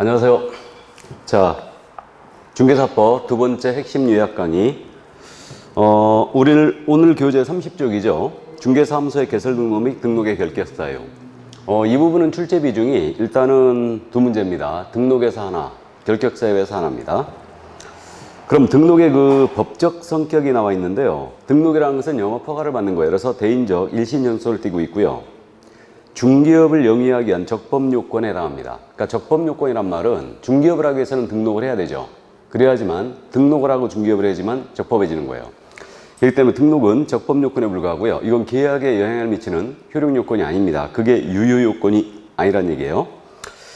안녕하세요. 자, 중개사법 두 번째 핵심 요약 강의. 오늘 교재 30쪽이죠. 중개사무소의 개설 등록 및 등록의 결격사유. 이 부분은 출제 비중이 일단은 두 문제입니다. 등록에서 하나, 결격사유에서 하나입니다. 그럼 등록의 그 법적 성격이 나와 있는데요. 등록이라는 것은 영업 허가를 받는 거예요. 그래서 대인적 일신연소를 띠고 있고요. 중개업을 영위하기 위한 적법 요건에 해당합니다. 그러니까 적법 요건이란 말은 중개업을 하기 위해서는 등록을 해야 되죠. 그래야지만 등록을 하고 중개업을 해야지만 적법해지는 거예요. 그렇기 때문에 등록은 적법 요건에 불과하고요. 이건 계약에 영향을 미치는 효력 요건이 아닙니다. 그게 유효 요건이 아니란 얘기예요.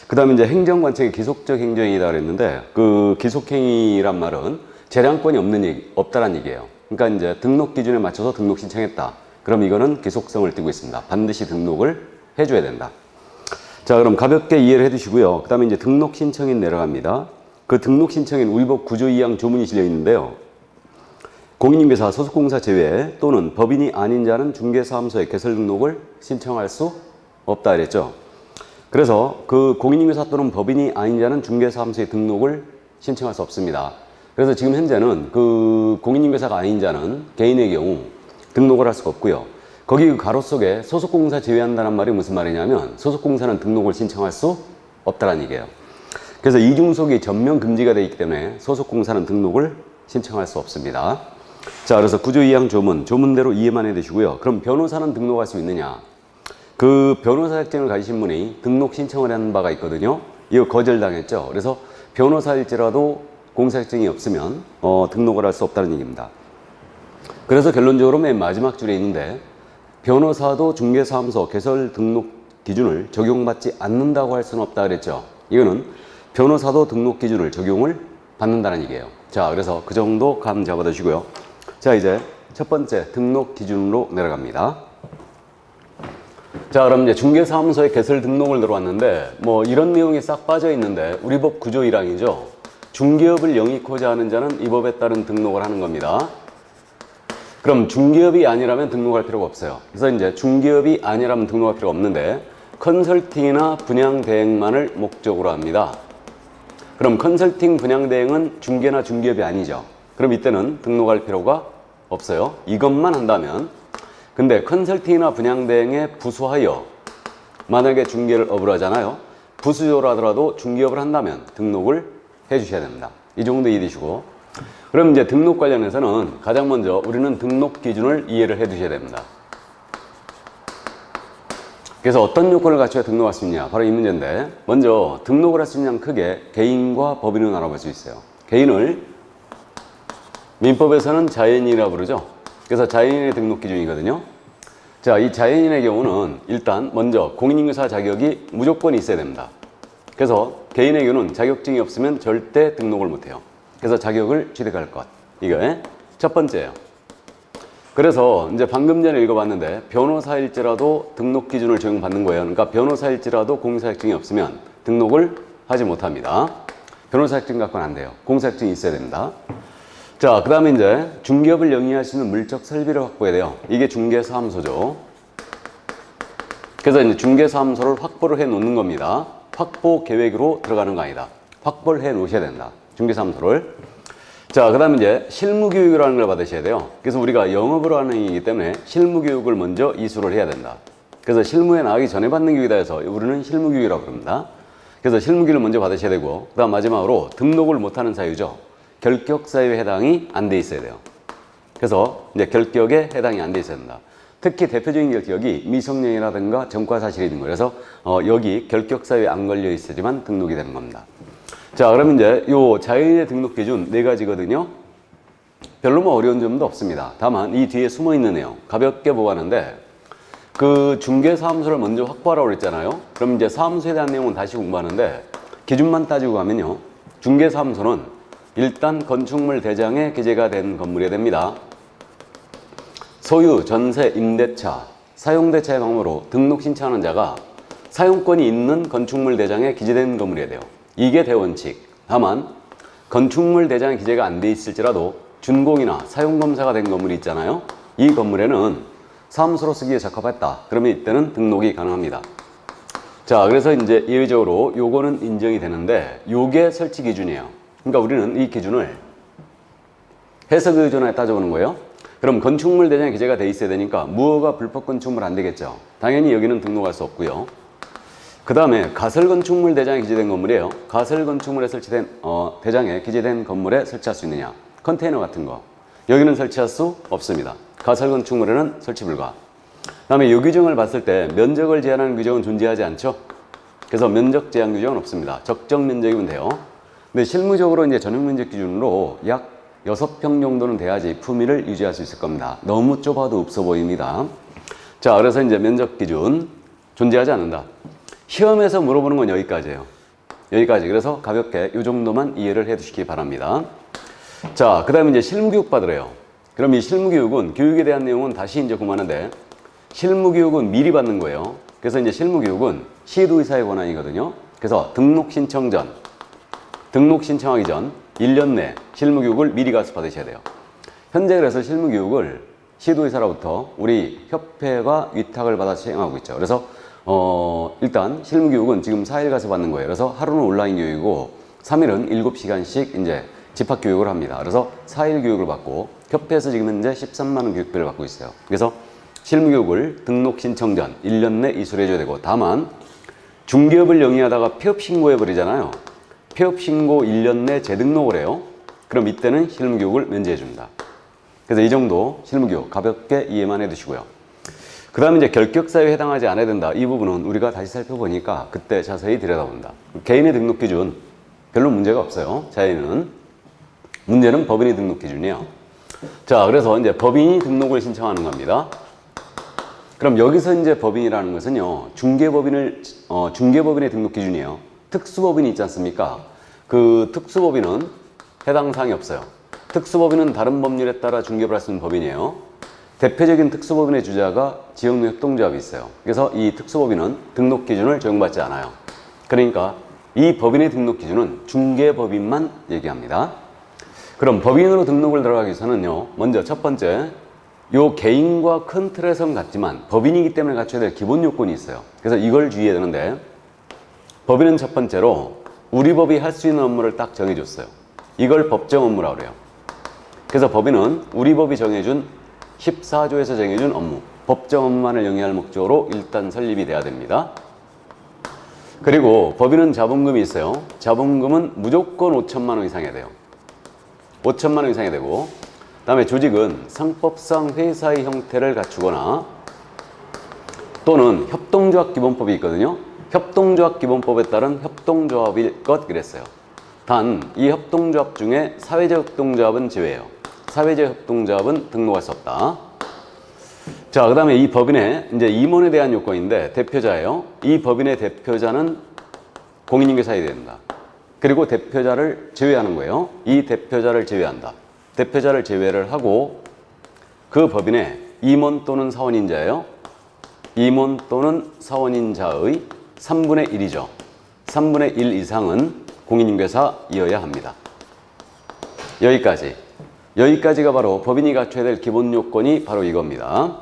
그 다음에 이제 행정관청의 기속적 행정이다 그랬는데 그 기속행위란 말은 재량권이 없다란 얘기예요. 그러니까 이제 등록 기준에 맞춰서 등록 신청했다. 그럼 이거는 기속성을 띠고 있습니다. 반드시 등록을 해줘야 된다. 자, 그럼 가볍게 이해를 해두시고요. 그 다음에 이제 등록 신청인 내려갑니다. 그 등록 신청인 우리법 9조 2항 조문이 실려 있는데요. 공인중개사 소속공사 제외 또는 법인이 아닌 자는 중개사무소에 개설 등록을 신청할 수 없다 그랬죠. 그래서 그 공인중개사 또는 법인이 아닌 자는 중개사무소에 등록을 신청할 수 없습니다. 그래서 지금 현재는 그 공인중개사가 아닌 자는 개인의 경우 등록을 할 수가 없고요. 거기 그 가로 속에 소속공사 제외한다는 말이 무슨 말이냐면 소속공사는 등록을 신청할 수 없다는 얘기예요. 그래서 이중속이 전면 금지가 되어 있기 때문에 소속공사는 등록을 신청할 수 없습니다. 자, 그래서 9조 2항 조문대로 이해만 해두시고요. 그럼 변호사는 등록할 수 있느냐? 그 변호사 자격증을 가지신 분이 등록 신청을 하는 바가 있거든요. 이거 거절당했죠. 그래서 변호사일지라도 공사자격증이 없으면 등록을 할 수 없다는 얘기입니다. 그래서 결론적으로 맨 마지막 줄에 있는데 변호사도 중개사무소 개설 등록 기준을 적용받지 않는다고 할 수는 없다 그랬죠. 이거는 변호사도 등록 기준을 적용을 받는다는 얘기예요. 자, 그래서 그 정도 감 잡아두시고요. 자, 이제 첫 번째 등록 기준으로 내려갑니다. 자, 그럼 이제 중개사무소의 개설 등록을 들어왔는데 뭐 이런 내용이 싹 빠져 있는데 우리 법 9조 1항이죠. 중개업을 영위코자 하는 자는 이 법에 따른 등록을 하는 겁니다. 그럼 중개업이 아니라면 등록할 필요가 없어요. 그래서 이제 중개업이 아니라면 등록할 필요가 없는데 컨설팅이나 분양 대행만을 목적으로 합니다. 그럼 컨설팅 분양 대행은 중개나 중개업이 아니죠. 그럼 이때는 등록할 필요가 없어요. 이것만 한다면. 근데 컨설팅이나 분양 대행에 부수하여 만약에 중개를 업을 하잖아요. 부수조로 하더라도 중개업을 한다면 등록을 해 주셔야 됩니다. 이 정도 이해되시고. 그럼 이제 등록 관련해서는 가장 먼저 우리는 등록 기준을 이해를 해 두셔야 됩니다. 그래서 어떤 요건을 갖춰야 등록할 수 있냐? 바로 이 문제인데 먼저 등록을 할 수 있는 크게 개인과 법인으로 나눠볼 수 있어요. 개인을 민법에서는 자연인이라고 부르죠. 그래서 자연인의 등록 기준이거든요. 자, 이 자연인의 경우는 일단 먼저 공인중개사 자격이 무조건 있어야 됩니다. 그래서 개인의 경우는 자격증이 없으면 절대 등록을 못해요. 그래서 자격을 취득할 것. 이게 첫 번째예요. 그래서 이제 방금 전에 읽어봤는데 변호사일지라도 등록 기준을 적용받는 거예요. 그러니까 변호사일지라도 공사자격증이 없으면 등록을 하지 못합니다. 변호사자격증 갖고는 안 돼요. 공사자격증이 있어야 됩니다. 자, 그 다음에 이제 중개업을 영위할 수 있는 물적 설비를 확보해야 돼요. 이게 중개사무소죠. 그래서 이제 중개사무소를 확보를 해 놓는 겁니다. 확보 계획으로 들어가는 거 아니다. 확보를 해 놓으셔야 된다. 중개사무소를. 자, 그 다음에 이제 실무교육이라는 걸 받으셔야 돼요. 그래서 우리가 영업을 하는 일이기 때문에 실무교육을 먼저 이수를 해야 된다. 그래서 실무에 나가기 전에 받는 교육이다 해서 우리는 실무교육이라고 부릅니다. 그래서 실무교육을 먼저 받으셔야 되고, 그 다음 마지막으로 등록을 못하는 사유죠. 결격사유에 해당이 안 돼 있어야 돼요. 그래서 이제 결격에 해당이 안 돼 있어야 된다. 특히 대표적인 결격이 미성년이라든가 전과사실이 있는 거예요. 그래서 여기 결격사유에 안 걸려 있어야지만 등록이 되는 겁니다. 자, 그러면 이제 요 자연인의 등록 기준 4가지거든요. 별로 뭐 어려운 점도 없습니다. 다만 이 뒤에 숨어 있는 내용 가볍게 보았는데 그 중개사무소를 먼저 확보하라고 그랬잖아요. 그럼 이제 사무소에 대한 내용은 다시 공부하는데 기준만 따지고 가면요. 중개사무소는 일단 건축물 대장에 기재가 된 건물이 됩니다. 소유, 전세, 임대차, 사용대차의 방법으로 등록 신청하는 자가 사용권이 있는 건축물 대장에 기재된 건물이어야 돼요. 이게 대원칙. 다만 건축물 대장에 기재가 안 돼 있을지라도 준공이나 사용검사가 된 건물이 있잖아요. 이 건물에는 사무소로 쓰기에 적합했다. 그러면 이때는 등록이 가능합니다. 자, 그래서 이제 예외적으로 요거는 인정이 되는데 요게 설치 기준이에요. 그러니까 우리는 이 기준을 해석 의존하에 따져보는 거예요. 그럼 건축물 대장에 기재가 돼 있어야 되니까 무허가 불법 건축물 안 되겠죠. 당연히 여기는 등록할 수 없고요. 그 다음에 가설 건축물 대장에 기재된 건물이에요. 가설 건축물에 설치된 대장에 기재된 건물에 설치할 수 있느냐? 컨테이너 같은 거. 여기는 설치할 수 없습니다. 가설 건축물에는 설치 불가. 그 다음에 이 규정을 봤을 때 면적을 제한하는 규정은 존재하지 않죠. 그래서 면적 제한 규정은 없습니다. 적정 면적이면 돼요. 근데 실무적으로 이제 전용 면적 기준으로 약 6평 정도는 돼야지 품위를 유지할 수 있을 겁니다. 너무 좁아도 없어 보입니다. 자, 그래서 이제 면적 기준 존재하지 않는다. 시험에서 물어보는 건 여기까지예요. 여기까지. 그래서 가볍게 이 정도만 이해를 해 두시기 바랍니다. 자, 그 다음에 이제 실무교육 받으래요. 그럼 이 실무교육은 교육에 대한 내용은 다시 이제 그만한데 실무교육은 미리 받는 거예요. 그래서 이제 실무교육은 시도의사의 권한이거든요. 그래서 등록 신청 전, 등록 신청하기 전 1년 내 실무교육을 미리 가서 받으셔야 돼요. 현재 그래서 실무교육을 시도의사로부터 우리 협회가 위탁을 받아 시행하고 있죠. 그래서 일단 실무교육은 지금 4일 가서 받는 거예요. 그래서 하루는 온라인 교육이고 3일은 7시간씩 이제 집합교육을 합니다. 그래서 4일 교육을 받고 협회에서 지금 현재 13만 원 교육비를 받고 있어요. 그래서 실무교육을 등록 신청 전 1년 내 이수를 해줘야 되고 다만 중개업을 영위하다가 폐업 신고해버리잖아요. 폐업 신고 1년 내 재등록을 해요. 그럼 이때는 실무교육을 면제해 줍니다. 그래서 이 정도 실무교육 가볍게 이해만 해 두시고요. 그 다음에 이제 결격사유에 해당하지 않아야 된다. 이 부분은 우리가 다시 살펴보니까 그때 자세히 들여다본다. 개인의 등록 기준 별로 문제가 없어요. 자연은 문제는 법인의 등록 기준이에요. 자, 그래서 이제 법인이 등록을 신청하는 겁니다. 그럼 여기서 이제 법인이라는 것은요, 중개법인의 등록 기준이에요. 특수법인이 있지 않습니까? 그 특수법인은 해당 사항이 없어요. 특수법인은 다른 법률에 따라 중개업을 할 수 있는 법인이에요. 대표적인 특수법인의 주자가 지역농협동조합이 있어요. 그래서 이 특수법인은 등록 기준을 적용받지 않아요. 그러니까 이 법인의 등록 기준은 중개법인만 얘기합니다. 그럼 법인으로 등록을 들어가기 위해서는요, 먼저 첫 번째, 요 개인과 큰 틀에선 같지만 법인이기 때문에 갖춰야 될 기본 요건이 있어요. 그래서 이걸 주의해야 되는데, 법인은 첫 번째로 우리 법이 할 수 있는 업무를 딱 정해줬어요. 이걸 법정 업무라고 그래요. 그래서 법인은 우리 법이 정해준 14조에서 정해준 업무, 법정 업무만을 영위할 목적으로 일단 설립이 돼야 됩니다. 그리고 법인은 자본금이 있어요. 자본금은 무조건 5천만 원 이상이 돼요. 5천만 원 이상이 되고, 그 다음에 조직은 상법상 회사의 형태를 갖추거나 또는 협동조합 기본법이 있거든요. 협동조합 기본법에 따른 협동조합일 것 그랬어요. 단 이 협동조합 중에 사회적 협동조합은 제외예요. 사회적 협동조합은 등록할 수 없다. 자, 그 다음에 이 법인의 이제 임원에 대한 요건인데 대표자예요. 이 법인의 대표자는 공인인계사여야 된다. 그리고 대표자를 제외하는 거예요. 이 대표자를 제외한다. 대표자를 제외를 하고 그 법인의 임원 또는 사원인자예요. 임원 또는 사원인자의 3분의 1이죠. 3분의 1 이상은 공인인계사이어야 합니다. 여기까지가 바로 법인이 갖춰야 될 기본 요건이 바로 이겁니다.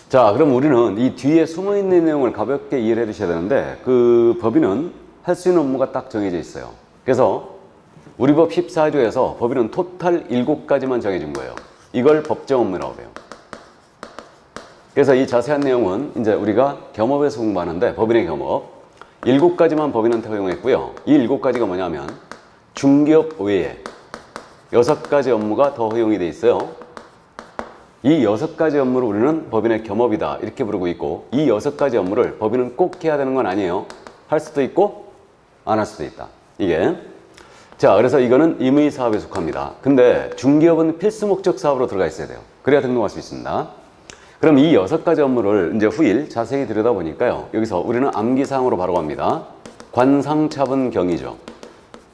자, 그럼 우리는 이 뒤에 숨어있는 내용을 가볍게 이해를 해 두셔야 되는데, 그 법인은 할 수 있는 업무가 딱 정해져 있어요. 그래서 우리 법 14조에서 법인은 토탈 7가지만 정해준 거예요. 이걸 법정 업무라고 해요. 그래서 이 자세한 내용은 이제 우리가 겸업에서 공부하는데, 법인의 겸업 7가지만 법인한테 허용했고요. 이 7가지가 뭐냐면 중개업 외에 6가지 업무가 더 허용이 돼 있어요. 이 6가지 업무를 우리는 법인의 겸업이다 이렇게 부르고 있고, 이 6가지 업무를 법인은 꼭 해야 되는 건 아니에요. 할 수도 있고 안 할 수도 있다. 이게 자, 그래서 이거는 임의 사업에 속합니다. 근데 중개업은 필수 목적 사업으로 들어가 있어야 돼요. 그래야 등록할 수 있습니다. 그럼 이 6가지 업무를 이제 후일 자세히 들여다보니까요, 여기서 우리는 암기사항으로 바로 갑니다. 관상차분 경이죠.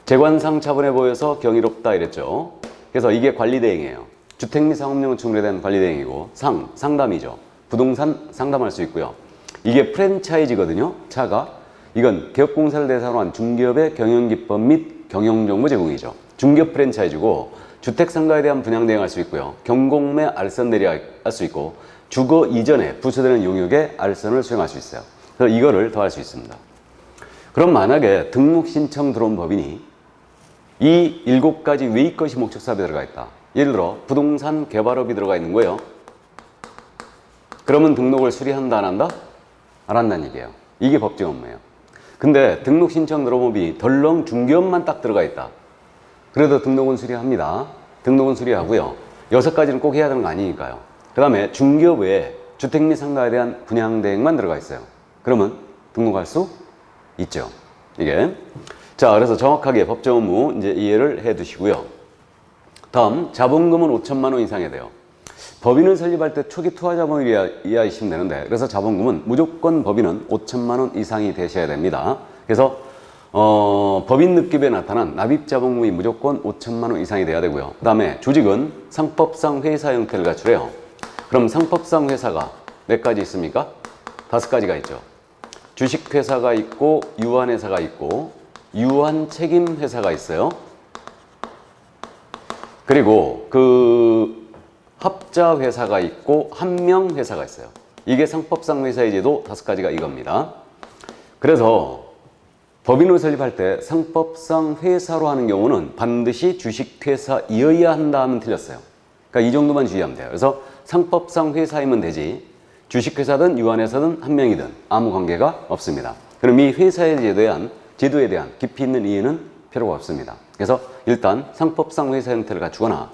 재관상차분해 보여서 경이롭다 이랬죠. 그래서 이게 관리대행이에요. 주택 및 상업용건축물에 대한 관리대행이고, 상담이죠. 부동산 상담할 수 있고요. 이게 프랜차이즈거든요. 차가 이건 개업공사를 대상으로 한 중개업의 경영기법 및 경영정보 제공이죠. 중개업 프랜차이즈고, 주택상가에 대한 분양 대행할 수 있고요. 경공매 알선 내리할 수 있고, 주거 이전에 부서되는 용역에 알선을 수행할 수 있어요. 그래서 이거를 더할 수 있습니다. 그럼 만약에 등록 신청 들어온 법인이 이 7가지 외의 것이 목적 사업에 들어가 있다. 예를 들어 부동산 개발업이 들어가 있는 거예요. 그러면 등록을 수리한다 안 한다? 안 한다는 얘기예요. 이게 법정 업무예요. 근데 등록 신청 들어온 법인이 덜렁 중개업만 딱 들어가 있다. 그래도 등록은 수리합니다. 등록은 수리하고요. 6가지는 꼭 해야 되는 거 아니니까요. 그 다음에 중개업 외에 주택 및 상가에 대한 분양 대행만 들어가 있어요. 그러면 등록할 수 있죠. 이게. 자, 그래서 정확하게 법정 업무 이제 이해를 해 두시고요. 다음, 자본금은 5천만 원 이상이 돼요. 법인을 설립할 때 초기 투하 자본을 이해하시면 되는데, 그래서 자본금은 무조건 법인은 5천만 원 이상이 되셔야 됩니다. 그래서 법인 납입에 나타난 납입 자본금이 무조건 5천만 원 이상이 돼야 되고요. 그 다음에 조직은 상법상 회사 형태를 갖추래요. 그럼 상법상 회사가 몇 가지 있습니까? 5가지가 있죠. 주식회사가 있고 유한회사가 있고 유한책임회사가 있어요. 그리고 그 합자회사가 있고 한명회사가 있어요. 이게 상법상 회사의 제도 5가지가 이겁니다. 그래서 법인을 설립할 때 상법상 회사로 하는 경우는 반드시 주식회사이어야 한다 하면 틀렸어요. 그러니까 이 정도만 주의하면 돼요. 그래서 상법상 회사이면 되지 주식회사든 유한회사든 한명이든 아무 관계가 없습니다. 그럼 이 회사의 제도에 대한 깊이 있는 이해는 필요가 없습니다. 그래서 일단 상법상 회사 형태를 갖추거나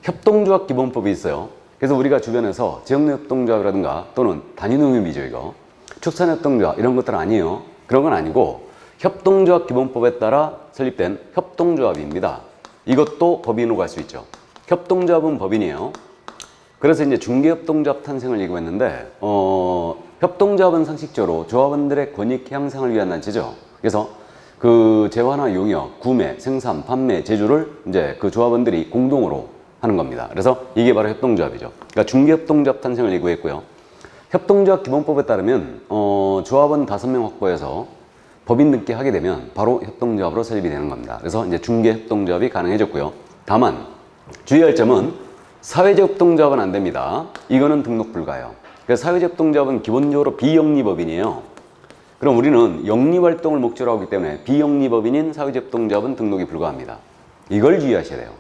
협동조합 기본법이 있어요. 그래서 우리가 주변에서 지역협동조합이라든가 또는 단위농협이죠 이거 축산협동조합 이런 것들은 아니에요. 그런 건 아니고 협동조합 기본법에 따라 설립된 협동조합입니다. 이것도 법인으로 갈 수 있죠. 협동조합은 법인이에요. 그래서 이제 중개협동조합 탄생을 얘기했는데 협동조합은 상식적으로 조합원들의 권익 향상을 위한 단체죠. 그래서 그 재화나 용역, 구매, 생산, 판매, 제조를 이제 그 조합원들이 공동으로 하는 겁니다. 그래서 이게 바로 협동조합이죠. 그러니까 중개협동조합 탄생을 예고했고요. 협동조합 기본법에 따르면 조합원 5명 확보해서 법인 등기 하게 되면 바로 협동조합으로 설립이 되는 겁니다. 그래서 이제 중개협동조합이 가능해졌고요. 다만 주의할 점은 사회적 협동조합은 안 됩니다. 이거는 등록 불가예요. 그래서 사회적 협동조합은 기본적으로 비영리법인이에요. 그럼 우리는 영리활동을 목적으로 하기 때문에 비영리법인인 사회적 협동조합은 등록이 불가합니다. 이걸 주의하셔야 돼요.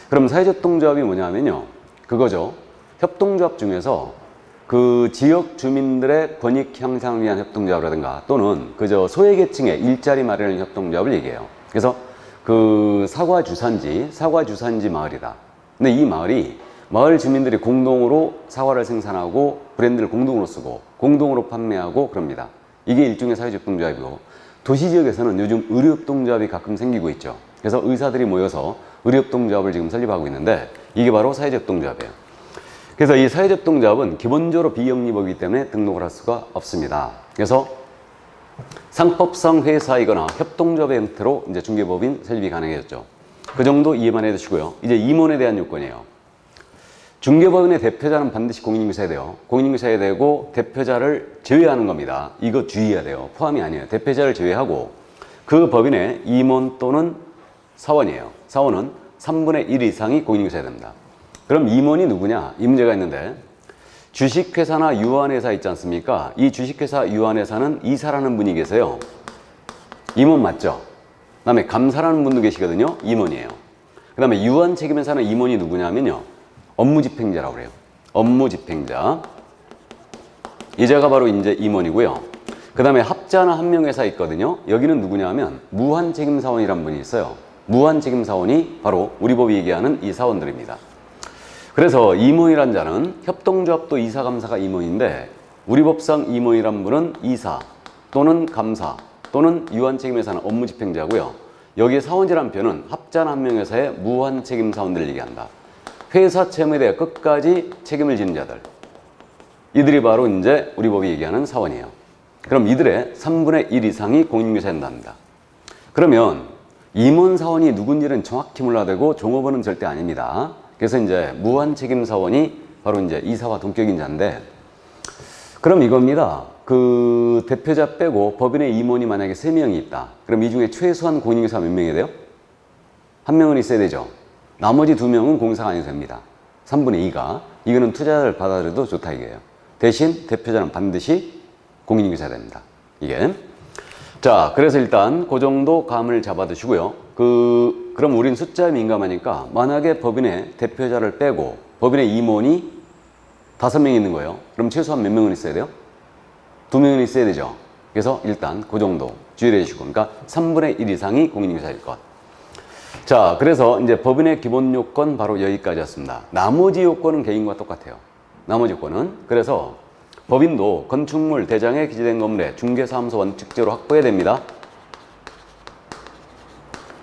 그럼 사회적 협동조합이 뭐냐면요. 그거죠. 협동조합 중에서 그 지역 주민들의 권익 향상을 위한 협동조합이라든가 또는 그저 소외계층의 일자리 마련을 협동조합을 얘기해요. 그래서 그 사과 주산지 마을이다. 근데 이 마을이 마을 주민들이 공동으로 사과를 생산하고 브랜드를 공동으로 쓰고 공동으로 판매하고 그럽니다. 이게 일종의 사회적 협동조합이고 도시 지역에서는 요즘 의료협동조합이 가끔 생기고 있죠. 그래서 의사들이 모여서 의료협동조합을 지금 설립하고 있는데 이게 바로 사회적 협동조합이에요. 그래서 이 사회적 협동조합은 기본적으로 비영리법이기 때문에 등록을 할 수가 없습니다. 그래서 상법상 회사이거나 협동조합의 형태로 이제 중개법인 설립이 가능해졌죠. 그 정도 이해만 해두시고요. 이제 임원에 대한 요건이에요. 중개법인의 대표자는 반드시 공인인증서야 돼요. 공인인증서야 되고 대표자를 제외하는 겁니다. 이거 주의해야 돼요. 포함이 아니에요. 대표자를 제외하고 그 법인의 임원 또는 사원이에요. 사원은 3분의 1 이상이 공인인증서야 됩니다. 그럼 임원이 누구냐? 이 문제가 있는데 주식회사나 유한회사 있지 않습니까? 이 주식회사 유한회사는 이사라는 분이 계세요. 임원 맞죠? 그 다음에 감사라는 분도 계시거든요. 임원이에요. 그 다음에 유한책임회사는 임원이 누구냐면요. 업무집행자라고 그래요. 업무집행자. 이자가 바로 이제 임원이고요. 그 다음에 합자나 한명회사 있거든요. 여기는 누구냐면 무한책임사원이라는 분이 있어요. 무한책임사원이 바로 우리 법이 얘기하는 이 사원들입니다. 그래서 임원이란 자는 협동조합도 이사감사가 임원인데 우리 법상 임원이란 분은 이사 또는 감사 또는 유한책임회사는 업무집행자고요. 여기에 사원이란 표현은 합자나 한명회사의 무한책임사원들을 얘기한다. 회사 채무에 대해 끝까지 책임을 지는 자들. 이들이 바로 이제 우리 법이 얘기하는 사원이에요. 그럼 이들의 3분의 1 이상이 공인인증서야 된답니다. 그러면 임원 사원이 누군지는 정확히 몰라야 되고 종업원은 절대 아닙니다. 그래서 이제 무한책임 사원이 바로 이제 이사와 동격인 자인데 그럼 이겁니다. 그 대표자 빼고 법인의 임원이 만약에 3명이 있다. 그럼 이 중에 최소한 공인인증서가 몇 명이 돼요? 1명은 있어야 되죠. 나머지 2명은 공인사가 아니어도 됩니다. 3분의 2가. 이거는 투자자를 받아들여도 좋다 이게요. 대신 대표자는 반드시 공인인증서야 됩니다. 이게. 자, 그래서 일단 그 정도 감을 잡아두시고요. 그럼 우린 숫자에 민감하니까 만약에 법인의 대표자를 빼고 법인의 임원이 5명 있는 거예요. 그럼 최소한 몇 명은 있어야 돼요? 2명은 있어야 되죠. 그래서 일단 그 정도 주의를 해주시고, 그러니까 3분의 1 이상이 공인인증서일 것. 자, 그래서 이제 법인의 기본 요건 바로 여기까지였습니다. 나머지 요건은 개인과 똑같아요. 나머지 요건은. 그래서 법인도 건축물 대장에 기재된 건물에 중개사무소 원칙제로 확보해야 됩니다.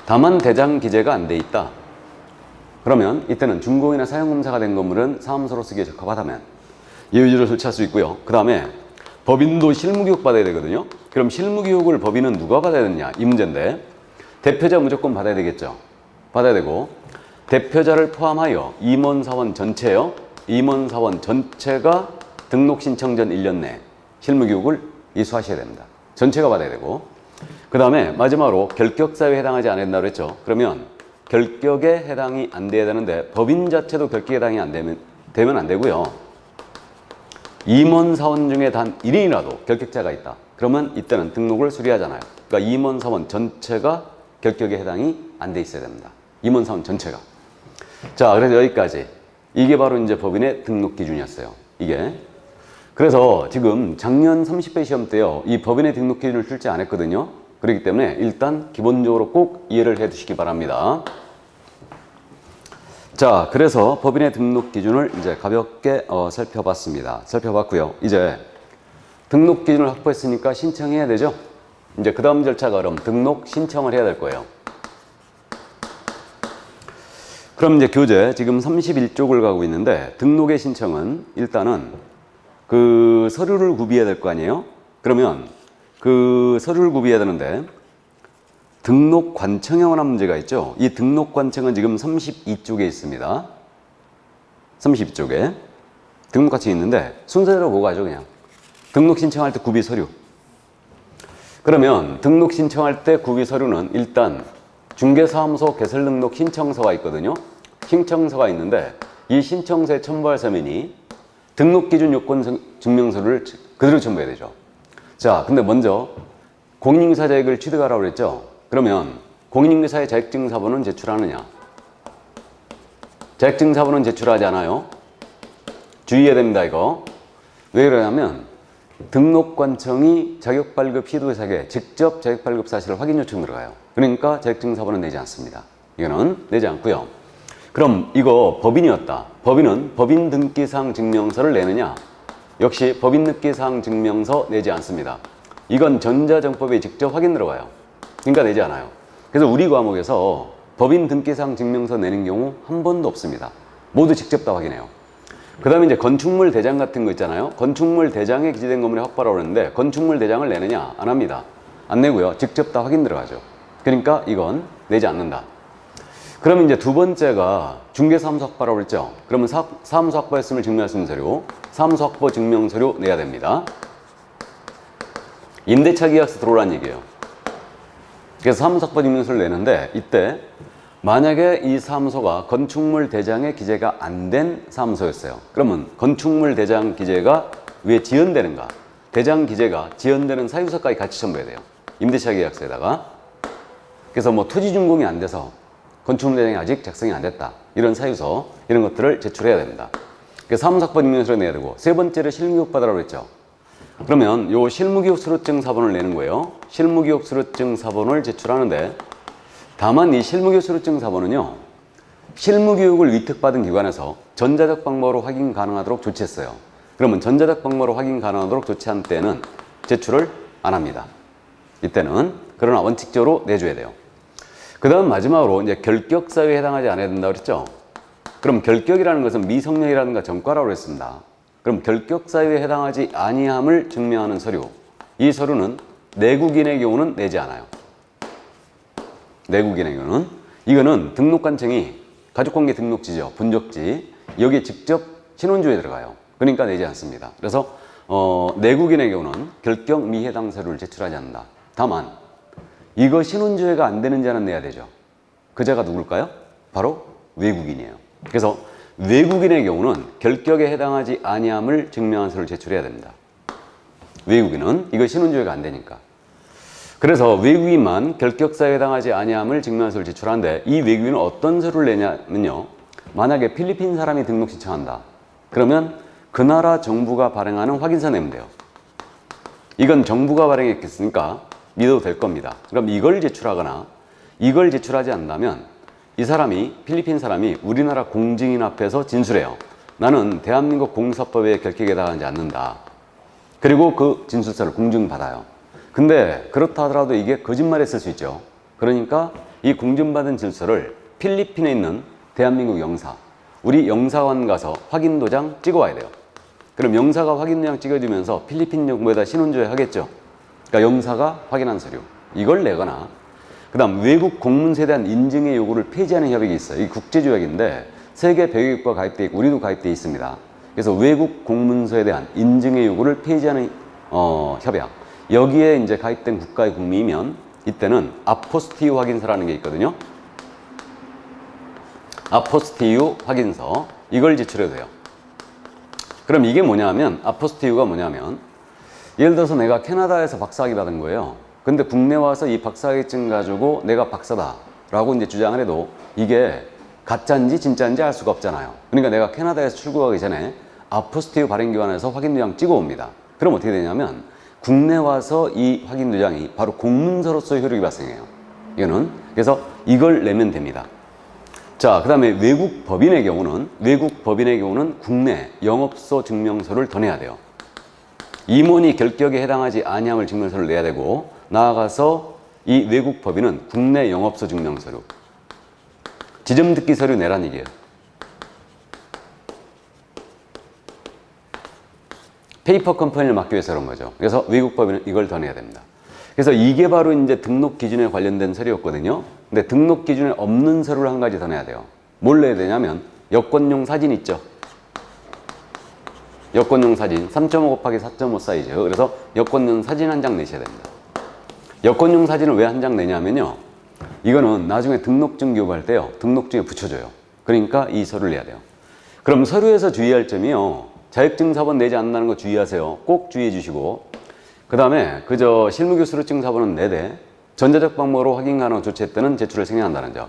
다만 대장 기재가 안 돼 있다. 그러면 이때는 준공이나 사용검사가 된 건물은 사무소로 쓰기에 적합하다면 예외주를 설치할 수 있고요. 그 다음에 법인도 실무교육 받아야 되거든요. 그럼 실무교육을 법인은 누가 받아야 되느냐, 이 문제인데, 대표자 무조건 받아야 되겠죠. 받아야 되고, 대표자를 포함하여 임원사원 전체요. 임원사원 전체가 등록 신청 전 1년 내 실무교육을 이수하셔야 됩니다. 전체가 받아야 되고, 그 다음에 마지막으로 결격사유에 해당하지 않는다고 그랬죠. 그러면 결격에 해당이 안 돼야 되는데 법인 자체도 결격에 해당이 안 되면 안 되고요. 임원사원 중에 단 1인이라도 결격자가 있다. 그러면 이때는 등록을 수리하잖아요. 그러니까 임원사원 전체가 결격에 해당이 안 돼 있어야 됩니다. 임원사원 전체가. 자, 그래서 여기까지. 이게 바로 이제 법인의 등록 기준이었어요. 이게. 그래서 지금 작년 30회 시험 때요, 이 법인의 등록 기준을 출제 안 했거든요. 그렇기 때문에 일단 기본적으로 꼭 이해를 해 두시기 바랍니다. 자, 그래서 법인의 등록 기준을 이제 가볍게 살펴봤습니다. 살펴봤고요. 이제 등록 기준을 확보했으니까 신청해야 되죠. 이제 그 다음 절차가 그럼 등록 신청을 해야 될 거예요. 그럼 이제 교재 지금 31쪽을 가고 있는데, 등록의 신청은 일단은 그 서류를 구비해야 될 거 아니에요? 그러면 그 서류를 구비해야 되는데, 등록 관청에 관한 문제가 있죠. 이 등록 관청은 지금 32쪽에 있습니다. 32쪽에 등록 관청이 있는데 순서대로 보고 가죠. 그냥 등록 신청할 때 구비 서류. 그러면 등록 신청할 때 구비 서류는 일단 중개사무소 개설 등록 신청서가 있거든요. 신청서가 있는데 이 신청서에 첨부할 서면이 등록 기준 요건 증명서를 그대로 첨부해야 되죠. 자, 근데 먼저 공인인증서 자격을 취득하라고 그랬죠. 그러면 공인인증서의 자격증사본은 제출하느냐? 자격증사본은 제출하지 않아요. 주의해야 됩니다, 이거. 왜 그러냐면 등록관청이 자격발급 시도의사에게 직접 자격발급 사실을 확인 요청 들어가요. 그러니까 자격증사본은 내지 않습니다. 이거는 내지 않고요. 그럼 이거 법인이었다. 법인은 법인등기사항 증명서를 내느냐? 역시 법인등기사항 증명서 내지 않습니다. 이건 전자정법에 직접 확인 들어가요. 그러니까 내지 않아요. 그래서 우리 과목에서 법인 등기사항 증명서 내는 경우 한 번도 없습니다. 모두 직접 다 확인해요. 그 다음에 이제 건축물 대장 같은 거 있잖아요. 건축물 대장에 기재된 건물에 확보하라고 그러는데 건축물 대장을 내느냐? 안 합니다. 안 내고요. 직접 다 확인 들어가죠. 그러니까 이건 내지 않는다. 그러면 이제 두 번째가 중개사무소 확보라고 그랬죠. 그러면 사무소 확보했음을 증명할 수 있는 서류, 사무소 확보 증명서류 내야 됩니다. 임대차 계약서 들어오라는 얘기예요. 그래서 사무소 확보 증명서를 내는데 이때 만약에 이 사무소가 건축물 대장에 기재가 안 된 사무소였어요. 그러면 건축물 대장 기재가 왜 지연되는가? 대장 기재가 지연되는 사유서까지 같이 첨부해야 돼요. 임대차 계약서에다가. 그래서 뭐 토지 준공이 안 돼서 건축물 대장이 아직 작성이 안 됐다. 이런 사유서, 이런 것들을 제출해야 됩니다. 그래서 사무소 확보 증명서를 내야 되고, 세 번째를 실무교육 받으라고 했죠. 그러면 요 실무교육 수료증 사본을 내는 거예요. 실무교육 수료증 사본을 제출하는데, 다만 이 실무교육 수료증 사본은요, 실무교육을 위탁받은 기관에서 전자적 방법으로 확인 가능하도록 조치했어요. 그러면 전자적 방법으로 확인 가능하도록 조치한 때는 제출을 안 합니다. 이때는. 그러나 원칙적으로 내줘야 돼요. 그 다음 마지막으로 이제 결격사유에 해당하지 않아야 된다고 그랬죠. 그럼 결격이라는 것은 미성년이라든가 전과라고 그랬습니다. 그럼 결격사유에 해당하지 아니함을 증명하는 서류, 이 서류는 내국인의 경우는 내지 않아요. 내국인의 경우는. 이거는 등록관청이 가족관계 등록지죠. 분적지. 여기에 직접 신원조에 들어가요. 그러니까 내지 않습니다. 그래서 내국인의 경우는 결격 미해당 서류를 제출하지 않는다. 다만 이거 신원조회가 안 되는 자는 내야 되죠. 그 자가 누굴까요? 바로 외국인이에요. 그래서 외국인의 경우는 결격에 해당하지 아니함을 증명한 서류를 제출해야 됩니다. 외국인은. 이거 신혼조회가 안 되니까. 그래서 외국인만 결격사유에 해당하지 아니함을 증명한 서류를 제출하는데, 이 외국인은 어떤 서류를 내냐면요, 만약에 필리핀 사람이 등록 신청한다 그러면 그 나라 정부가 발행하는 확인서 내면 돼요. 이건 정부가 발행했으니까 믿어도 될 겁니다. 그럼 이걸 제출하거나 이걸 제출하지 않는다면 이 사람이, 필리핀 사람이 우리나라 공증인 앞에서 진술해요. 나는 대한민국 공사법에 결격에 해당하지 않는다. 그리고 그 진술서를 공증받아요. 근데 그렇다 하더라도 이게 거짓말했을 수 있죠. 그러니까 이 공증받은 진술서를 필리핀에 있는 대한민국 영사, 우리 영사관 가서 확인 도장 찍어와야 돼요. 그럼 영사가 확인 도장 찍어주면서 필리핀 정부에다 신원조회 하겠죠. 그러니까 영사가 확인한 서류, 이걸 내거나, 그 다음 외국 공문서에 대한 인증의 요구를 폐지하는 협약이 있어요. 이 국제조약인데 세계 100개국과 가입되어 있고 우리도 가입되어 있습니다. 그래서 외국 공문서에 대한 인증의 요구를 폐지하는 협약, 여기에 이제 가입된 국가의 국민이면 이때는 아포스티유 확인서라는 게 있거든요. 아포스티유 확인서, 이걸 제출해도 돼요. 그럼 이게 뭐냐면, 아포스티유가 뭐냐면, 예를 들어서 내가 캐나다에서 박사학위 받은 거예요. 근데 국내 와서 이 박사학위증 가지고 내가 박사다 라고 이제 주장을 해도 이게 가짜인지 진짜인지 알 수가 없잖아요. 그러니까 내가 캐나다에서 출국하기 전에 아포스티유 발행기관에서 확인도장 찍어 옵니다. 그럼 어떻게 되냐면 국내 와서 이 확인도장이 바로 공문서로서의 효력이 발생해요. 이거는. 그래서 이걸 내면 됩니다. 자, 그 다음에 외국 법인의 경우는 국내 영업소 증명서를 더 내야 돼요. 임원이 결격에 해당하지 아니함을 증명서를 내야 되고, 나아가서 이 외국 법인은 국내 영업소 증명서류, 지점듣기 서류 내란 얘기예요. 페이퍼 컴퍼니를 막기 위해서 그런 거죠. 그래서 외국 법인은 이걸 더 내야 됩니다. 그래서 이게 바로 이제 등록 기준에 관련된 서류였거든요. 근데 등록 기준에 없는 서류를 한 가지 더 내야 돼요. 뭘 내야 되냐면 여권용 사진 있죠. 여권용 사진 3.5 곱하기 4.5 사이즈. 그래서 여권용 사진 한 장 내셔야 됩니다. 여권용 사진을 왜 한 장 내냐면요, 이거는 나중에 등록증 교부할 때요, 등록증에 붙여줘요. 그러니까 이 서류를 내야 돼요. 그럼 서류에서 주의할 점이요, 자격증사본 내지 않는다는 거 주의하세요. 꼭 주의해 주시고, 그 다음에 그저 실무교 수료증사본은 내되 전자적 방법으로 확인 가능한 조치 때는 제출을 생략한다는 점,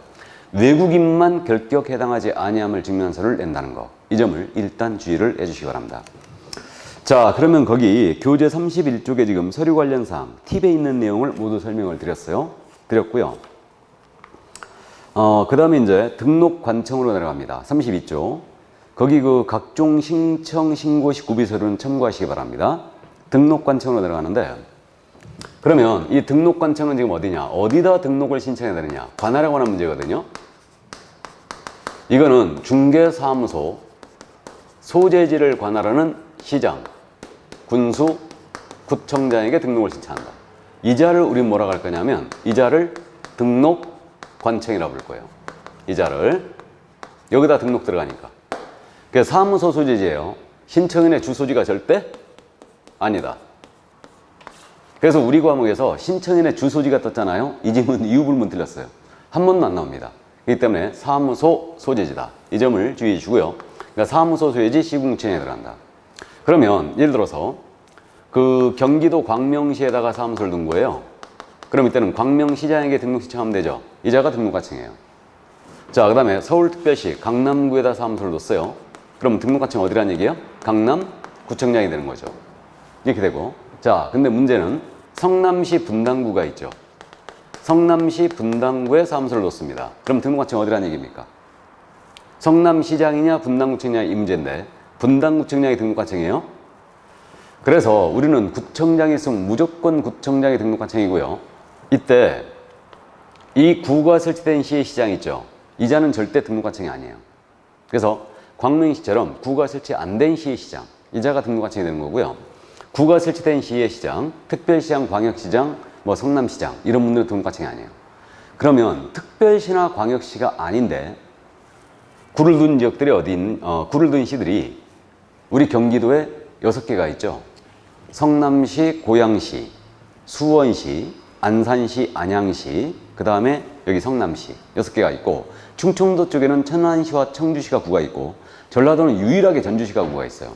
외국인만 결격 해당하지 아니함을 증명한 서류를 낸다는 거, 이 점을 일단 주의를 해주시기 바랍니다. 자, 그러면 거기 교재 31쪽에 지금 서류 관련 사항 팁에 있는 내용을 모두 설명을 드렸고요. 그 다음에 이제 등록 관청으로 내려갑니다. 32쪽. 거기 그 각종 신청, 신고 시 구비 서류는 첨부하시기 바랍니다. 등록 관청으로 내려가는데, 그러면 이 등록 관청은 지금 어디냐? 어디다 등록을 신청해야 되느냐? 관할에 관한 문제거든요. 이거는 중개사무소, 소재지를 관할하는 시장, 군수, 구청장에게 등록을 신청한다. 이 자를 우린 뭐라고 할 거냐면, 이 자를 등록 관청이라고 부를 거예요. 이 자를. 여기다 등록 들어가니까. 그게 사무소 소재지예요. 신청인의 주소지가 절대 아니다. 그래서 우리 과목에서 신청인의 주소지가 떴잖아요. 이 질문 이유불문 틀렸어요. 한 번도 안 나옵니다. 그렇기 때문에 사무소 소재지다. 이 점을 주의해 주고요. 그러니까 사무소 소재지 시군청에 들어간다. 그러면 예를 들어서 그 경기도 광명시에다가 사무소를 둔 거예요. 그럼 이때는 광명시장에게 등록 신청하면 되죠. 이자가 등록관청이에요. 자, 그 다음에 서울특별시 강남구에다 사무소를 뒀어요. 그럼 등록관청 어디란 얘기예요? 강남구청장이 되는 거죠. 이렇게 되고, 자, 근데 문제는 성남시 분당구가 있죠. 성남시 분당구에 사무소를 놓습니다. 그럼 등록관청 어디란 얘기입니까? 성남시장이냐 분당구청장이 이 문제인데, 분당구청장이 등록관청이에요. 그래서 우리는 구청장이 있으면 무조건 구청장이 등록관청이고요. 이때 이 구가 설치된 시의 시장 있죠. 이자는 절대 등록관청이 아니에요. 그래서 광명시처럼 구가 설치 안 된 시의 시장, 이자가 등록관청이 되는 거고요. 구가 설치된 시의 시장, 특별시장, 광역시장, 뭐 성남시장 이런 분들은 등록관청이 아니에요. 그러면 특별시나 광역시가 아닌데 구를 둔 지역들이 구를 둔 시들이 우리 경기도에 6개가 있죠. 성남시, 고양시, 수원시, 안산시, 안양시, 그 다음에 여기 성남시 6개가 있고, 충청도 쪽에는 천안시와 청주시가 구가 있고, 전라도는 유일하게 전주시가 구가 있어요.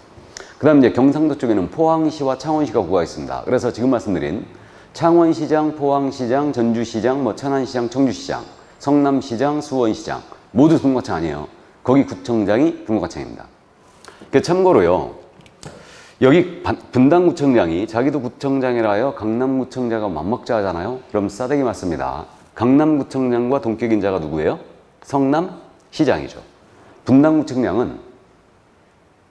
그 다음 이제 경상도 쪽에는 포항시와 창원시가 구가 있습니다. 그래서 지금 말씀드린 창원시장, 포항시장, 전주시장, 뭐 천안시장, 청주시장, 성남시장, 수원시장 모두 등록관청 아니에요. 거기 구청장이 등록관청입니다. 참고로요, 여기 분당구청장이 자기도 구청장이라 하여 강남구청장과 맞먹자 하잖아요. 그럼 싸대기 맞습니다. 강남구청장과 동격인 자가 누구예요? 성남시장이죠. 분당구청장은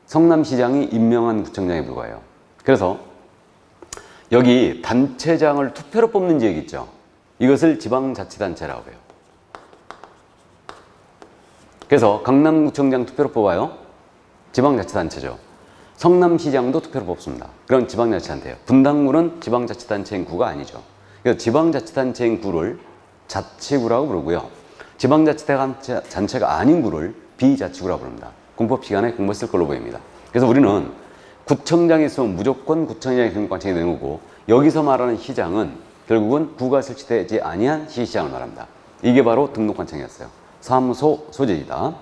성남시장이 임명한 구청장에 불과해요. 그래서 여기 단체장을 투표로 뽑는 지역이 있죠. 이것을 지방자치단체라고 해요. 그래서 강남구청장 투표로 뽑아요. 지방자치단체죠. 성남시장도 투표로 뽑습니다. 그럼 지방자치단체예요. 분당구는 지방자치단체인 구가 아니죠. 그래서 지방자치단체인 구를 자치구라고 부르고요. 지방자치단체가 아닌 구를 비자치구라고 부릅니다. 공법 시간에 공부했을 걸로 보입니다. 그래서 우리는 구청장이 있으면 무조건 구청장이 등록관청이 되는 거고, 여기서 말하는 시장은 결국은 구가 설치되지 아니한 시시장을 말합니다. 이게 바로 등록관청이었어요. 사무소 소재이다.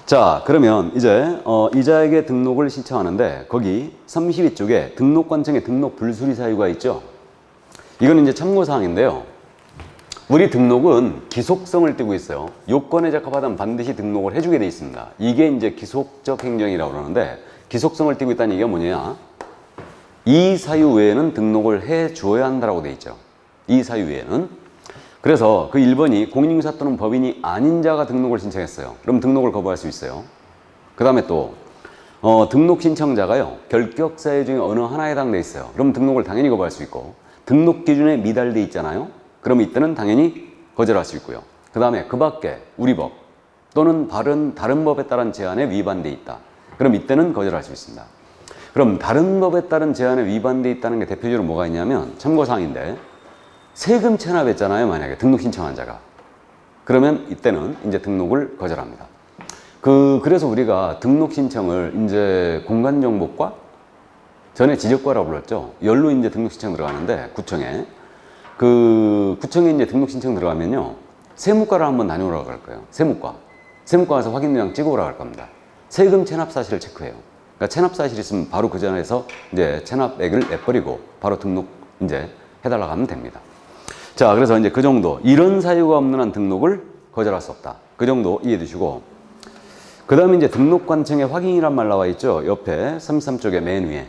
자, 그러면 이제 이자에게 등록을 신청하는데 거기 32쪽에 등록관청의 등록 불수리 사유가 있죠. 이건 이제 참고사항인데요. 우리 등록은 기속성을 띠고 있어요. 요건에 적합하다면 반드시 등록을 해주게 돼 있습니다. 이게 이제 기속적 행정이라고 그러는데, 기속성을 띠고 있다는 얘기가 뭐냐? 이 사유 외에는 등록을 해 주어야 한다고 돼 있죠. 이 사유 외에는. 그래서 그 1번이 공인중개사 또는 법인이 아닌 자가 등록을 신청했어요. 그럼 등록을 거부할 수 있어요. 그 다음에 또 등록 신청자가요, 결격 사유 중에 어느 하나에 해당돼 있어요. 그럼 등록을 당연히 거부할 수 있고, 등록 기준에 미달돼 있잖아요. 그럼 이때는 당연히 거절할 수 있고요. 그 다음에 그 밖에 우리 법 또는 다른 법에 따른 제한에 위반돼 있다. 그럼 이때는 거절할 수 있습니다. 그럼 다른 법에 따른 제한에 위반돼 있다는 게 대표적으로 뭐가 있냐면, 참고사항인데, 세금 체납했잖아요. 만약에 등록 신청한 자가. 그러면 이때는 이제 등록을 거절합니다. 그래서 우리가 등록 신청을 이제 공간정보과, 전에 지적과라고 불렀죠. 열로 이제 등록 신청 들어가는데, 구청에 이제 등록 신청 들어가면요, 세무과를 한번 다녀오라고 할 거예요. 세무과 가서 확인도장 찍어오라고 할 겁니다. 세금 체납 사실을 체크해요. 그러니까 체납 사실이 있으면 바로 그 전에서 이제 체납액을 내버리고 바로 등록 이제 해달라고 하면 됩니다. 자, 그래서 이제 그 정도, 이런 사유가 없는 한 등록을 거절할 수 없다. 그 정도 이해해 두시고, 그 다음에 이제 등록관청의 확인이란 말 나와 있죠. 옆에 33쪽에 맨 위에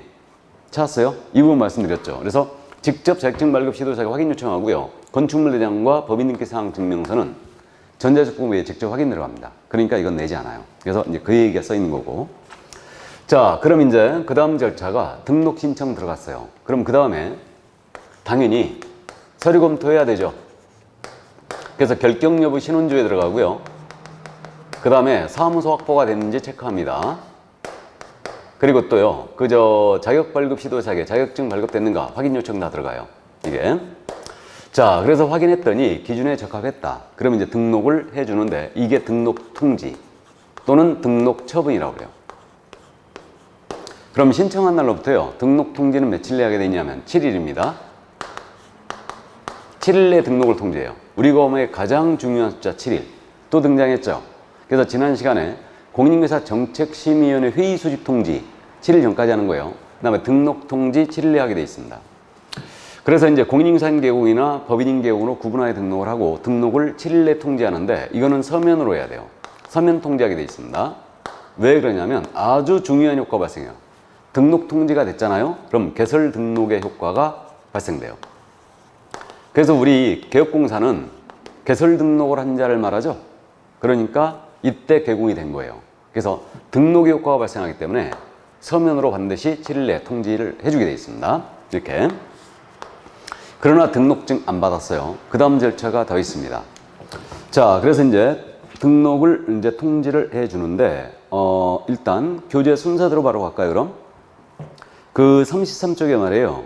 찾았어요? 이 부분 말씀드렸죠. 그래서 직접 자격증 발급 시도자가 확인 요청하고요. 건축물 대장과 법인등기 사항 증명서는 전자적법에 직접 확인 들어갑니다. 그러니까 이건 내지 않아요. 그래서 이제 그 얘기가 써 있는 거고. 자, 그럼 이제 그 다음 절차가 등록 신청 들어갔어요. 그럼 그 다음에 당연히 서류 검토해야 되죠. 그래서 결격 여부 신원조에 들어가고요. 그 다음에 사무소 확보가 됐는지 체크합니다. 그리고 또요, 자격 발급 시도자에게 자격증 발급됐는가 확인 요청 다 들어가요. 이게. 자, 그래서 확인했더니 기준에 적합했다. 그러면 이제 등록을 해주는데, 이게 등록 통지 또는 등록 처분이라고 그래요. 그럼 신청한 날로부터요, 등록 통지는 며칠 내에 하게 되냐면 7일입니다. 7일 내 등록을 통지해요. 우리 법의 가장 중요한 숫자 7일. 또 등장했죠. 그래서 지난 시간에 공인중개사 정책심의위원회 회의 소집 통지 7일 전까지 하는 거예요. 그 다음에 등록 통지 7일 내에 하게 돼 있습니다. 그래서 이제 공인중개사인 계공이나 법인인 계공으로 구분하여 등록을 하고, 등록을 7일 내 통지하는데, 이거는 서면으로 해야 돼요. 서면 통지하게 돼 있습니다. 왜 그러냐면 아주 중요한 효과가 발생해요. 등록 통지가 됐잖아요. 그럼 개설 등록의 효과가 발생돼요. 그래서 우리 개업공사는 개설 등록을 한 자를 말하죠. 그러니까 이때 개공이 된 거예요. 그래서 등록의 효과가 발생하기 때문에 서면으로 반드시 7일 내에 통지를 해주게 돼 있습니다. 이렇게. 그러나 등록증 안 받았어요. 그 다음 절차가 더 있습니다. 자, 그래서 이제 등록을 이제 통지를 해주는데, 일단 교재 순서대로 바로 갈까요, 그럼? 그 33쪽에 말이에요.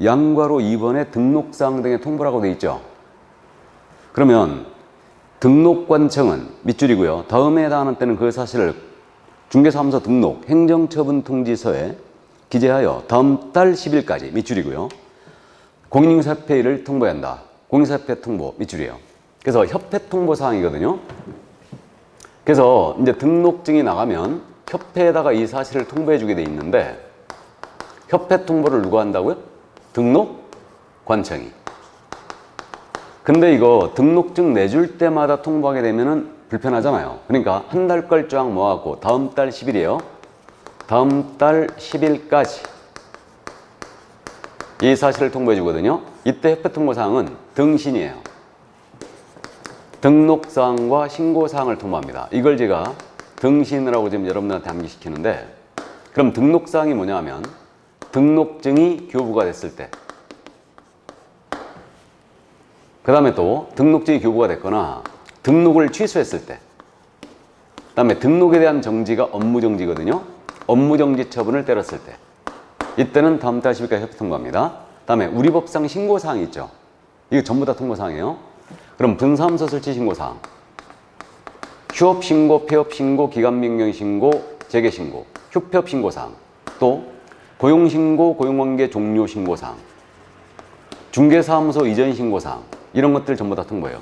양괄호 2번에 등록사항 등의 통보라고 돼 있죠. 그러면 등록관청은 밑줄이고요. 다음에 해당하는 때는 그 사실을 중개사무소 등록 행정처분 통지서에 기재하여 다음 달 10일까지 밑줄이고요. 공인중개사협회를 통보해야 한다. 공인중개사협회 통보 밑줄이에요. 그래서 협회 통보 사항이거든요. 그래서 이제 등록증이 나가면 협회에다가 이 사실을 통보해 주게 돼 있는데 협회 통보를 누가 한다고요? 등록관청이. 근데 이거 등록증 내줄 때마다 통보하게 되면은 불편하잖아요. 그러니까 한 달 걸 쫙 모아갖고 다음 달 10일이에요. 다음 달 10일까지 이 사실을 통보해 주거든요. 이때 협회 통보사항은 등신이에요. 등록사항과 신고사항을 통보합니다. 이걸 제가 등신이라고 지금 여러분들한테 암기시키는데, 그럼 등록사항이 뭐냐 하면 등록증이 교부가 됐을 때, 그 다음에 또 등록증이 교부가 됐거나 등록을 취소했을 때, 그 다음에 등록에 대한 정지가 업무정지거든요. 업무정지 처분을 때렸을 때, 이때는 다음 달 10일까지 협회 통보합니다. 그 다음에 우리 법상 신고사항이 있죠. 이거 전부 다 통보사항이에요. 그럼 분사무소 설치 신고사항, 휴업신고, 폐업신고, 기간변경신고, 재개신고, 휴폐업신고사항, 또 고용신고, 고용관계 종료신고사항, 중개사무소 이전 신고사항, 이런 것들 전부 다 통보해요.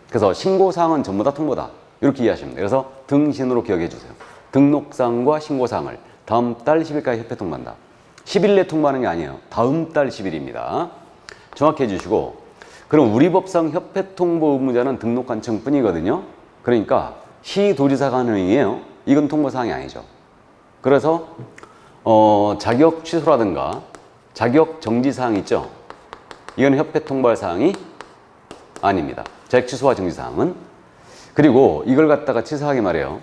그래서 신고사항은 전부 다 통보다, 이렇게 이해하시면 돼요. 그래서 등신으로 기억해 주세요. 등록사항과 신고사항을 다음 달 10일까지 협회 통보한다. 10일 내 통보하는 게 아니에요. 다음 달 10일입니다. 정확히 해주시고, 그럼 우리 법상 협회 통보 의무자는 등록관청 뿐이거든요. 그러니까 시도지사가 하는 행위예요. 이건 통보사항이 아니죠. 그래서 자격 취소라든가 자격 정지사항 있죠. 이건 협회 통보할 사항이 아닙니다. 자격 취소와 정지사항은. 그리고 이걸 갖다가 치사하게 말해요.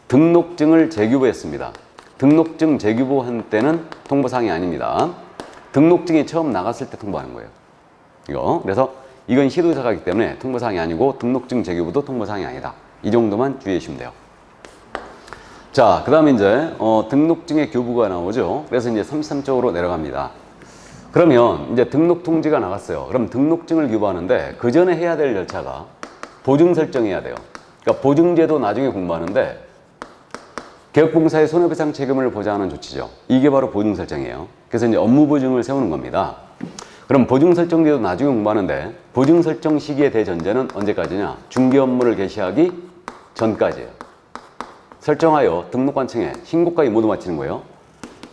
등록증을 재규부했습니다. 등록증 재규부한 때는 통보사항이 아닙니다. 등록증이 처음 나갔을 때 통보하는 거예요. 이거. 그래서 이건 시도지사가기 때문에 통보사항이 아니고 등록증 재규부도 통보사항이 아니다. 이 정도만 주의해 주시면 돼요. 자, 그 다음에 이제 등록증의 교부가 나오죠. 그래서 이제 33쪽으로 내려갑니다. 그러면 이제 등록 통지가 나갔어요. 그럼 등록증을 교부하는데 그 전에 해야 될 절차가 보증 설정해야 돼요. 그러니까 보증제도 나중에 공부하는데 개업공사의 손해배상 책임을 보장하는 조치죠. 이게 바로 보증 설정이에요. 그래서 이제 업무 보증을 세우는 겁니다. 그럼 보증 설정제도 나중에 공부하는데 보증 설정 시기의 대전제는 언제까지냐? 중개 업무를 개시하기 전까지예요. 설정하여 등록관청에 신고까지 모두 마치는 거예요.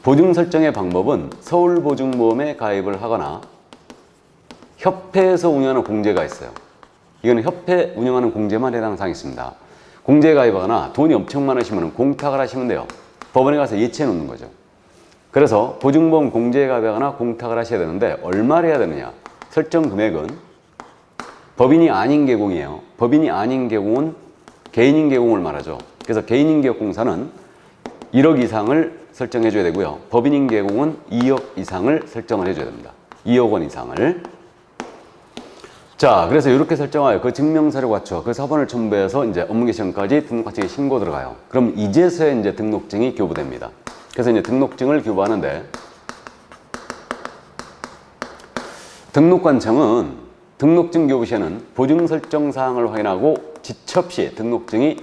보증 설정의 방법은 서울보증보험에 가입을 하거나 협회에서 운영하는 공제가 있어요. 이거는 협회 운영하는 공제만 해당 사항이 있습니다. 공제에 가입하거나 돈이 엄청 많으시면 공탁을 하시면 돼요. 법원에 가서 예치해 놓는 거죠. 그래서 보증보험 공제에 가입하거나 공탁을 하셔야 되는데 얼마를 해야 되느냐? 설정 금액은 법인이 아닌 계공이에요. 법인이 아닌 계공은 개인인 계공을 말하죠. 그래서 개인인 계공사는 1억 이상을 설정해 줘야 되고요. 법인인 계공은 2억 이상을 설정을 해줘야 됩니다. 2억 원 이상을. 자, 그래서 이렇게 설정하여 그 증명서를 갖춰 그 사본을 첨부해서 이제 업무 개시전까지 등록관청에 신고 들어가요. 그럼 이제서야 이제 등록증이 교부됩니다. 그래서 이제 등록증을 교부하는데 등록관청은 등록증 교부 시에는 보증 설정 사항을 확인하고 지체 없이 등록증이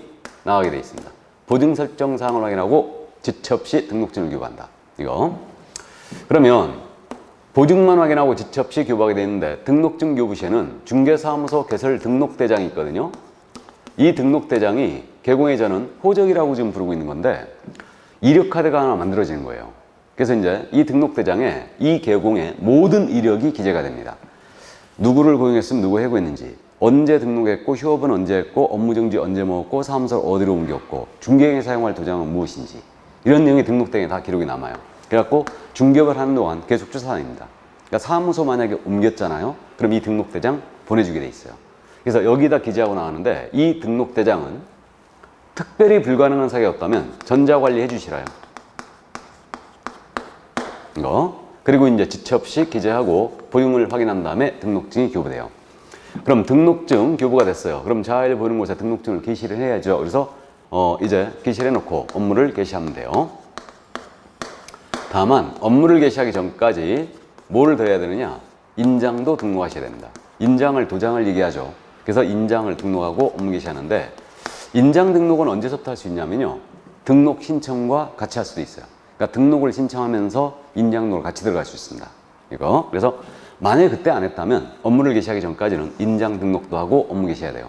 나가게 되어 있습니다. 보증 설정 사항을 확인하고 지체 없이 등록증을 교부한다. 이거. 그러면 보증만 확인하고 지체 없이 교부하게 되어 있는데 등록증 교부 시에는 중개사무소 개설 등록대장이 있거든요. 이 등록대장이 개공의 저는 호적이라고 지금 부르고 있는 건데 이력카드가 하나 만들어지는 거예요. 그래서 이제 이 등록대장에 이 개공의 모든 이력이 기재가 됩니다. 누구를 고용했으면 누구 해고했는지, 언제 등록했고, 휴업은 언제 했고, 업무정지 언제 먹었고, 사무소를 어디로 옮겼고, 중개행에 사용할 도장은 무엇인지, 이런 내용이 등록대장에 다 기록이 남아요. 그래갖고 중개업을 하는 동안 계속 추산입니다. 그러니까 사무소 만약에 옮겼잖아요. 그럼 이 등록대장 보내주게 돼 있어요. 그래서 여기다 기재하고 나가는데 이 등록대장은 특별히 불가능한 사유가 없다면 전자관리해 주시라요. 이거. 그리고 이제 지체 없이 기재하고 보증을 확인한 다음에 등록증이 교부돼요. 그럼 등록증 교부가 됐어요. 그럼 잘 보이는 곳에 등록증을 게시를 해야죠. 그래서 이제 게시를 해놓고 업무를 개시하면 돼요. 다만 업무를 개시하기 전까지 뭐를 더 해야 되느냐? 인장도 등록하셔야 됩니다. 인장을 도장을 얘기하죠. 그래서 인장을 등록하고 업무 개시하는데 인장 등록은 언제서부터 할 수 있냐면요. 등록 신청과 같이 할 수도 있어요. 그러니까 등록을 신청하면서 인장 등록을 같이 들어갈 수 있습니다. 이거. 그래서 만약에 그때 안 했다면 업무를 개시하기 전까지는 인장 등록도 하고 업무 개시해야 돼요.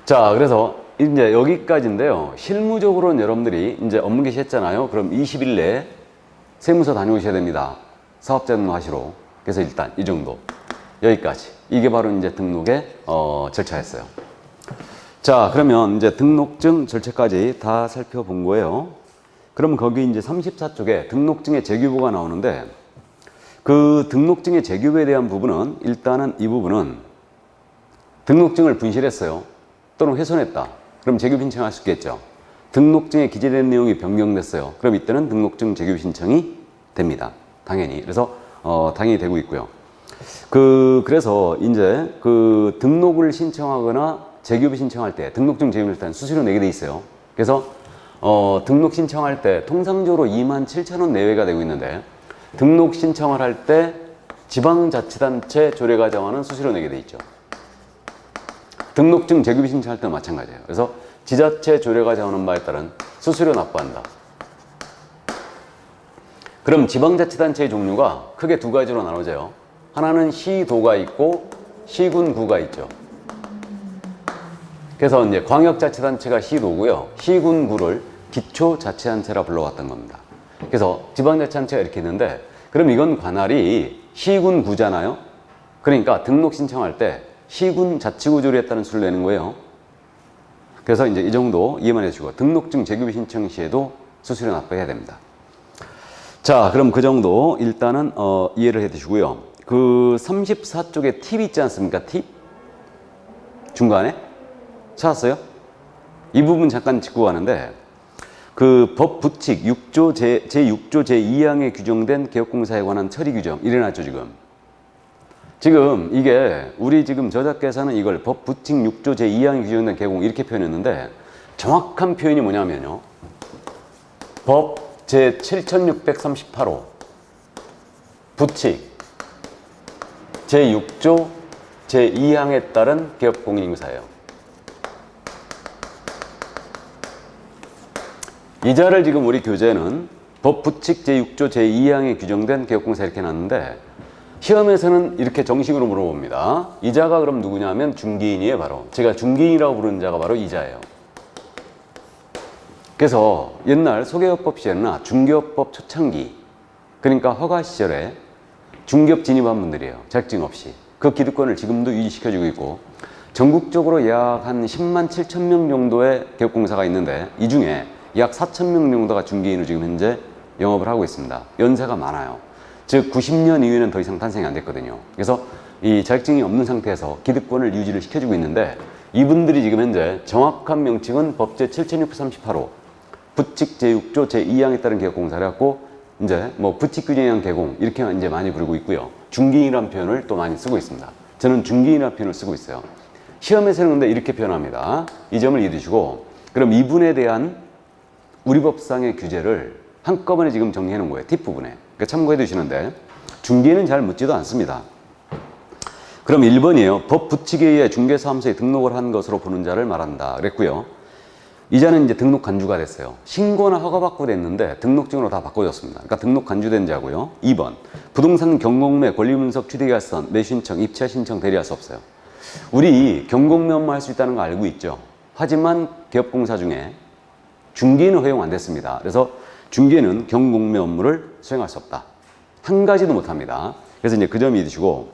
자, 그래서 이제 여기까지인데요. 실무적으로는 여러분들이 이제 업무 개시했잖아요. 그럼 20일 내에 세무서 다녀오셔야 됩니다. 사업자 등록하시러. 그래서 일단 이 정도. 여기까지. 이게 바로 이제 등록의 절차였어요. 자, 그러면 이제 등록증 절차까지 다 살펴본 거예요. 그러면 거기 이제 34쪽에 등록증의 재규보가 나오는데 그 등록증의 재규보에 대한 부분은 일단은 이 부분은 등록증을 분실했어요. 또는 훼손했다. 그럼 재규 신청할 수 있겠죠. 등록증에 기재된 내용이 변경됐어요. 그럼 이때는 등록증 재규 신청이 됩니다. 당연히. 그래서 당연히 되고 있고요. 그래서 이제 그 등록을 신청하거나 재규부 신청할 때 등록증 재규부를 일단 수수료 내게 돼 있어요. 그래서 등록 신청할 때 통상적으로 27,000원 내외가 되고 있는데 등록 신청을 할 때 지방자치단체 조례가정하는 수수료 내게 돼 있죠. 등록증 재규부 신청할 때는 마찬가지예요. 그래서 지자체 조례가 정하는 바에 따른 수수료 납부한다. 그럼 지방자치단체의 종류가 크게 두 가지로 나눠져요. 하나는 시도가 있고 시군구가 있죠. 그래서 이제 광역자치단체가 시도고요. 시군구를 기초자치단체라 불러왔던 겁니다. 그래서 지방자치단체가 이렇게 있는데 그럼 이건 관할이 시군구잖아요. 그러니까 등록 신청할 때 시군 자치구조에 따른 수를 내는 거예요. 그래서 이제 이 정도 이해만 해주시고 등록증 재규부 신청 시에도 수수료 납부해야 됩니다. 자, 그럼 그 정도 일단은 이해를 해 두시고요. 그 34쪽에 팁 있지 않습니까? 팁? 중간에? 찾았어요? 이 부분 잠깐 짚고 가는데 그 법 부칙 6조 제6조 제2항에 규정된 개업공사에 관한 처리 규정 일어났죠, 지금 이게 우리 지금 저자께서는 이걸 법 부칙 6조 제2항에 규정된 개공 이렇게 표현했는데 정확한 표현이 뭐냐면요. 법 제7638호 부칙 제6조 제2항에 따른 개업공인인사예요. 이 자를 지금 우리 교재는 법 부칙 제6조 제2항에 규정된 개업공사 이렇게 놨는데 시험에서는 이렇게 정식으로 물어봅니다. 이자가 그럼 누구냐면 중개인이에요. 바로 제가 중개인이라고 부르는 자가 바로 이자예요. 그래서 옛날 소개업법 시절이나 중개업법 초창기 그러니까 허가 시절에 중개업 진입한 분들이에요. 자격증 없이. 그 기득권을 지금도 유지시켜주고 있고 전국적으로 약 한 10만 7천 명 정도의 개업공사가 있는데 이 중에 약 4천 명 정도가 중개인으로 지금 현재 영업을 하고 있습니다. 연세가 많아요. 즉 90년 이후에는 더 이상 탄생이 안 됐거든요. 그래서 이 자격증이 없는 상태에서 기득권을 유지를 시켜주고 있는데 이분들이 지금 현재 정확한 명칭은 법제 7638호 부칙 제6조 제2항에 따른 개업공사를 갖고 이제 뭐 부칙 규정에 의한 개공 이렇게 이제 많이 부르고 있고요. 중개인이라는 표현을 또 많이 쓰고 있습니다. 저는 중개인이라는 표현을 쓰고 있어요. 시험에서는 근데 이렇게 표현합니다. 이 점을 이해해 주시고 그럼 이분에 대한 우리 법상의 규제를 한꺼번에 지금 정리해 놓은 거예요. 팁 부분에. 그러니까 참고해 두시는데 중개인은 잘 묻지도 않습니다. 그럼 1번이에요. 법 부칙에 의해 중개사무소에 등록을 한 것으로 보는 자를 말한다. 그랬고요. 이자는 이제 등록 간주가 됐어요. 신고나 허가받고 됐는데 등록증으로 다 바꿔줬습니다. 그러니까 등록 간주된 자고요. 2번. 부동산 경공매, 권리분석, 취득결선, 매수신청, 입찰 신청 대리할 수 없어요. 우리 경공매업만 할 수 있다는 거 알고 있죠. 하지만 개업공사 중에 중개인은 허용 안 됐습니다. 그래서 중개인은 경공매 업무를 수행할 수 없다. 한 가지도 못 합니다. 그래서 이제 그 점이 있으시고,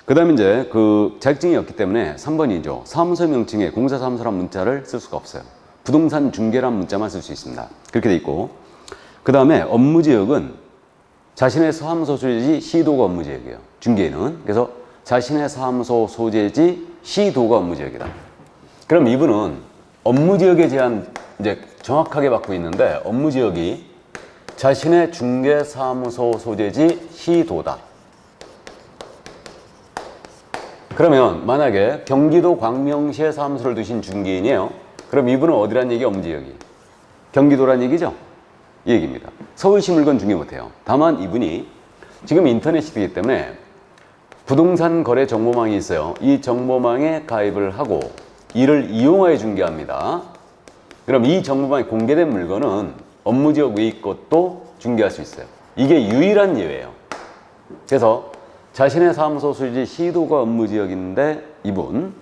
그 다음에 이제 그 자격증이 없기 때문에 3번이죠. 사무소 명칭에 공사사무소란 문자를 쓸 수가 없어요. 부동산 중개란 문자만 쓸 수 있습니다. 그렇게 돼 있고, 그 다음에 업무 지역은 자신의 사무소 소재지 시도가 업무 지역이에요. 중개인은. 그래서 자신의 사무소 소재지 시도가 업무 지역이다. 그럼 이분은 업무 지역에 대한 이제 정확하게 받고 있는데 업무 지역이 자신의 중개사무소 소재지 시도다. 그러면 만약에 경기도 광명시에 사무소를 두신 중개인이에요. 그럼 이분은 어디란 얘기 업무 지역이? 경기도란 얘기죠? 이 얘기입니다. 서울시 물건 중개 못해요. 다만 이분이 지금 인터넷 시대이기 때문에 부동산 거래 정보망이 있어요. 이 정보망에 가입을 하고 이를 이용하여 중개합니다. 그럼 이 정보망에 공개된 물건은 업무 지역 외의 것도 중개할 수 있어요. 이게 유일한 예외예요. 그래서 자신의 사무소 소유지 시도가 업무 지역인데 이분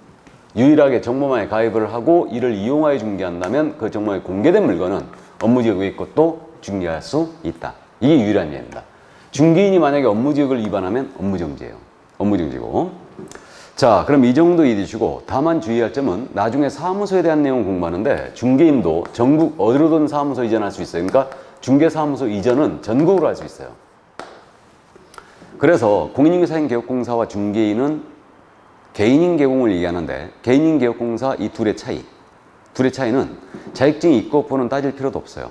유일하게 정보망에 가입을 하고 이를 이용하여 중개한다면 그 정보망에 공개된 물건은 업무지역 외의 것도 중개할 수 있다. 이게 유일한 예입니다. 중개인이 만약에 업무지역을 위반하면 업무정지예요. 업무정지고. 자, 그럼 이 정도 이해주시고 다만 주의할 점은 나중에 사무소에 대한 내용을 공부하는데 중개인도 전국 어디로든 사무소 이전할 수 있어요. 그러니까 중개사무소 이전은 전국으로 할 수 있어요. 그래서 공인중개사인개업공사와 중개인은 개인인 개공을 얘기하는데 개인인 개업공사 이 둘의 차이는 자격증이 있고 없고는 따질 필요도 없어요.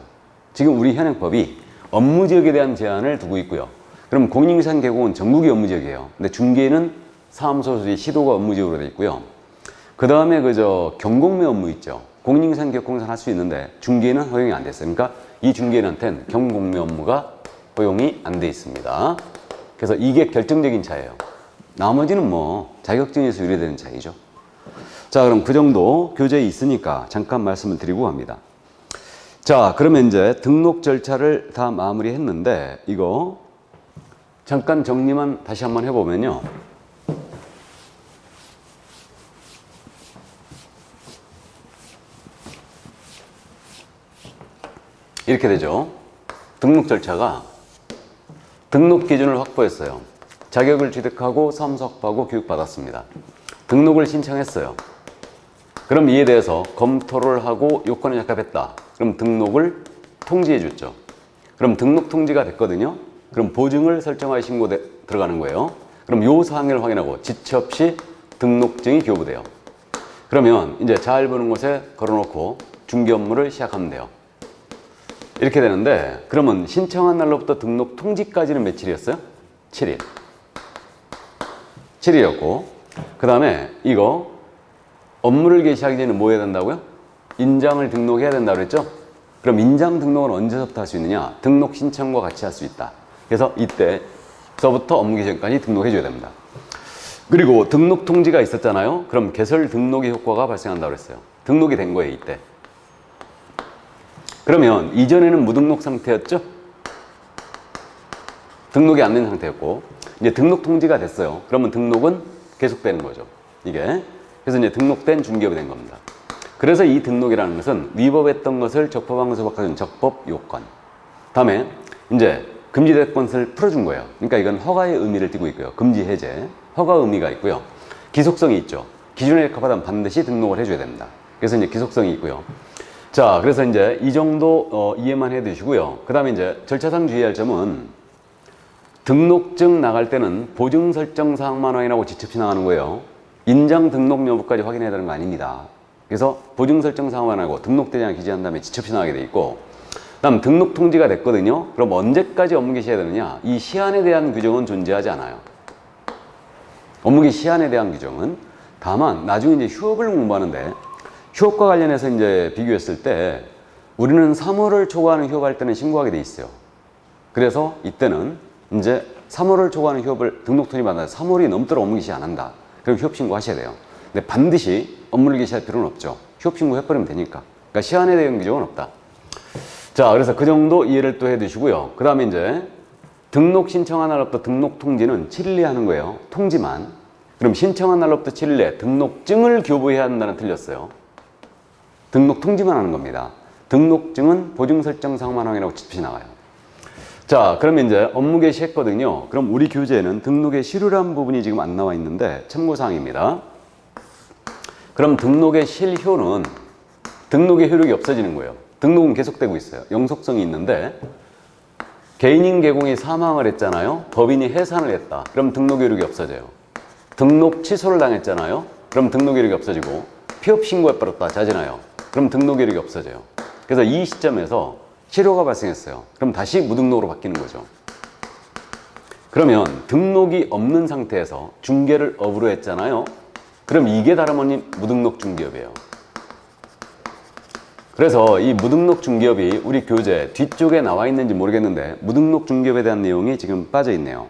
지금 우리 현행법이 업무지역에 대한 제한을 두고 있고요. 그럼 공인중개사인 개공은 전국이 업무지역이에요. 근데 중개인은 사무소 소지 시도가 업무지역으로 되어 있고요. 그 다음에 경공매 업무 있죠. 공인중개사인 개업공사는 할 수 있는데 중개인은 허용이 안 됐어요. 그러니까 이 중개인한테는 경공매 업무가 허용이 안 돼 있습니다. 그래서 이게 결정적인 차이예요. 나머지는 뭐 자격증에서 유래되는 차이죠. 자, 그럼 그 정도 교재에 있으니까 잠깐 말씀을 드리고 합니다. 자, 그러면 이제 등록 절차를 다 마무리했는데 이거 잠깐 정리만 다시 한번 해보면요. 이렇게 되죠. 등록 절차가 등록 기준을 확보했어요. 자격을 취득하고 사무소 확보하고 교육받았습니다. 등록을 신청했어요. 그럼 이에 대해서 검토를 하고 요건에 적합했다. 그럼 등록을 통지해 줬죠. 그럼 등록 통지가 됐거든요. 그럼 보증을 설정하여 신고 들어가는 거예요. 그럼 요 사항을 확인하고 지체 없이 등록증이 교부돼요. 그러면 이제 잘 보는 곳에 걸어놓고 중개 업무를 시작하면 돼요. 이렇게 되는데 그러면 신청한 날로부터 등록 통지까지는 며칠이었어요? 7일. 7일이었고 그 다음에 이거 업무를 개시하기 전에 뭐 해야 된다고요? 인장을 등록해야 된다고 그랬죠? 그럼 인장 등록은 언제부터 할 수 있느냐? 등록 신청과 같이 할 수 있다. 그래서 이때서부터 업무 개시 전까지 등록해 줘야 됩니다. 그리고 등록 통지가 있었잖아요. 그럼 개설 등록의 효과가 발생한다고 그랬어요. 등록이 된 거예요, 이때. 그러면 이전에는 무등록 상태였죠? 등록이 안 된 상태였고 이제 등록 통지가 됐어요. 그러면 등록은 계속되는 거죠. 이게. 그래서 이제 등록된 중개업이 된 겁니다. 그래서 이 등록이라는 것은 위법했던 것을 적법한 것을 바꿔준 적법 요건. 다음에 이제 금지된 것을 풀어준 거예요. 그러니까 이건 허가의 의미를 띠고 있고요. 금지 해제, 허가 의미가 있고요. 기속성이 있죠. 기준에 적합하다면 반드시 등록을 해줘야 됩니다. 그래서 이제 기속성이 있고요. 자, 그래서 이제 이 정도 이해만 해 두시고요. 그 다음에 이제 절차상 주의할 점은 등록증 나갈 때는 보증 설정 사항만 확인하고 지체 없이 나가는 거예요. 인장 등록 여부까지 확인해야 되는 거 아닙니다. 그래서 보증 설정 사항만 하고 등록되지 않게 기재한 다음에 지체 없이 나가게 돼 있고 다음 등록 통지가 됐거든요. 그럼 언제까지 업무 개시해야 되느냐? 이 시한에 대한 규정은 존재하지 않아요. 업무 개시 시한에 대한 규정은 다만 나중에 이제 휴업을 공부하는데 휴업과 관련해서 이제 비교했을 때 우리는 3월을 초과하는 휴업할 때는 신고하게 돼 있어요. 그래서 이때는 이제 3월을 초과하는 휴업을 등록 통지 받아서 3월이 넘도록 업무 개시 안 한다. 그럼 휴업 신고하셔야 돼요. 근데 반드시 업무를 개시할 필요는 없죠. 휴업 신고 해버리면 되니까. 그러니까 시한에 대한 규정은 없다. 자, 그래서 그 정도 이해를 또 해 두시고요. 그 다음에 이제 등록 신청한 날로부터 등록 통지는 7일에 하는 거예요. 통지만. 그럼 신청한 날로부터 7일 내 등록증을 교부해야 한다는 틀렸어요. 등록 통지만 하는 겁니다. 등록증은 보증 설정 사항만 확인하고 지체 나가요. 자, 그러면 이제 업무 개시했거든요. 그럼 우리 교재에는 등록의 실효라는 부분이 지금 안 나와 있는데 참고사항입니다. 그럼 등록의 실효는 등록의 효력이 없어지는 거예요. 등록은 계속되고 있어요. 영속성이 있는데 개인인 개공이 사망을 했잖아요. 법인이 해산을 했다. 그럼 등록 효력이 없어져요. 등록 취소를 당했잖아요. 그럼 등록 효력이 없어지고 폐업 신고해버렸다. 자진하여. 그럼 등록 효력이 없어져요. 그래서 이 시점에서 실효가 발생했어요. 그럼 다시 무등록으로 바뀌는 거죠. 그러면 등록이 없는 상태에서 중개를 업으로 했잖아요. 그럼 이게 다름없는 무등록 중개업이에요. 그래서 이 무등록 중개업이 우리 교재 뒤쪽에 나와 있는지 모르겠는데 무등록 중개업에 대한 내용이 지금 빠져 있네요.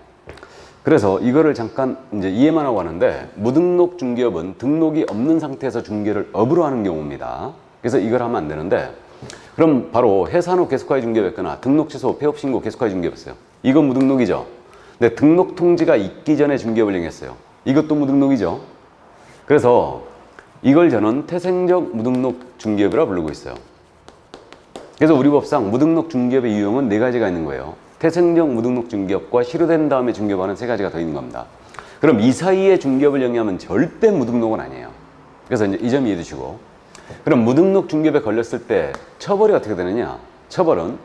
그래서 이거를 잠깐 이제 이해만 하고 하는데 무등록 중개업은 등록이 없는 상태에서 중개를 업으로 하는 경우입니다. 그래서 이걸 하면 안 되는데 그럼 바로 해산 후 계속하여 중개업했거나 등록 취소, 폐업 신고 계속하여 중개업했어요. 이거 무등록이죠. 근데 등록 통지가 있기 전에 중개업을 행했어요. 이것도 무등록이죠. 그래서 이걸 저는 태생적 무등록 중개업이라 부르고 있어요. 그래서 우리 법상 무등록 중개업의 유형은 네 가지가 있는 거예요. 태생적 무등록 중개업과 실효된 다음에 중개업하는 세 가지가 더 있는 겁니다. 그럼 이 사이에 중개업을 영위하면 절대 무등록은 아니에요. 그래서 이제 이 점 이해해 주시고, 그럼 무등록 중개업에 걸렸을 때 처벌이 어떻게 되느냐? 처벌은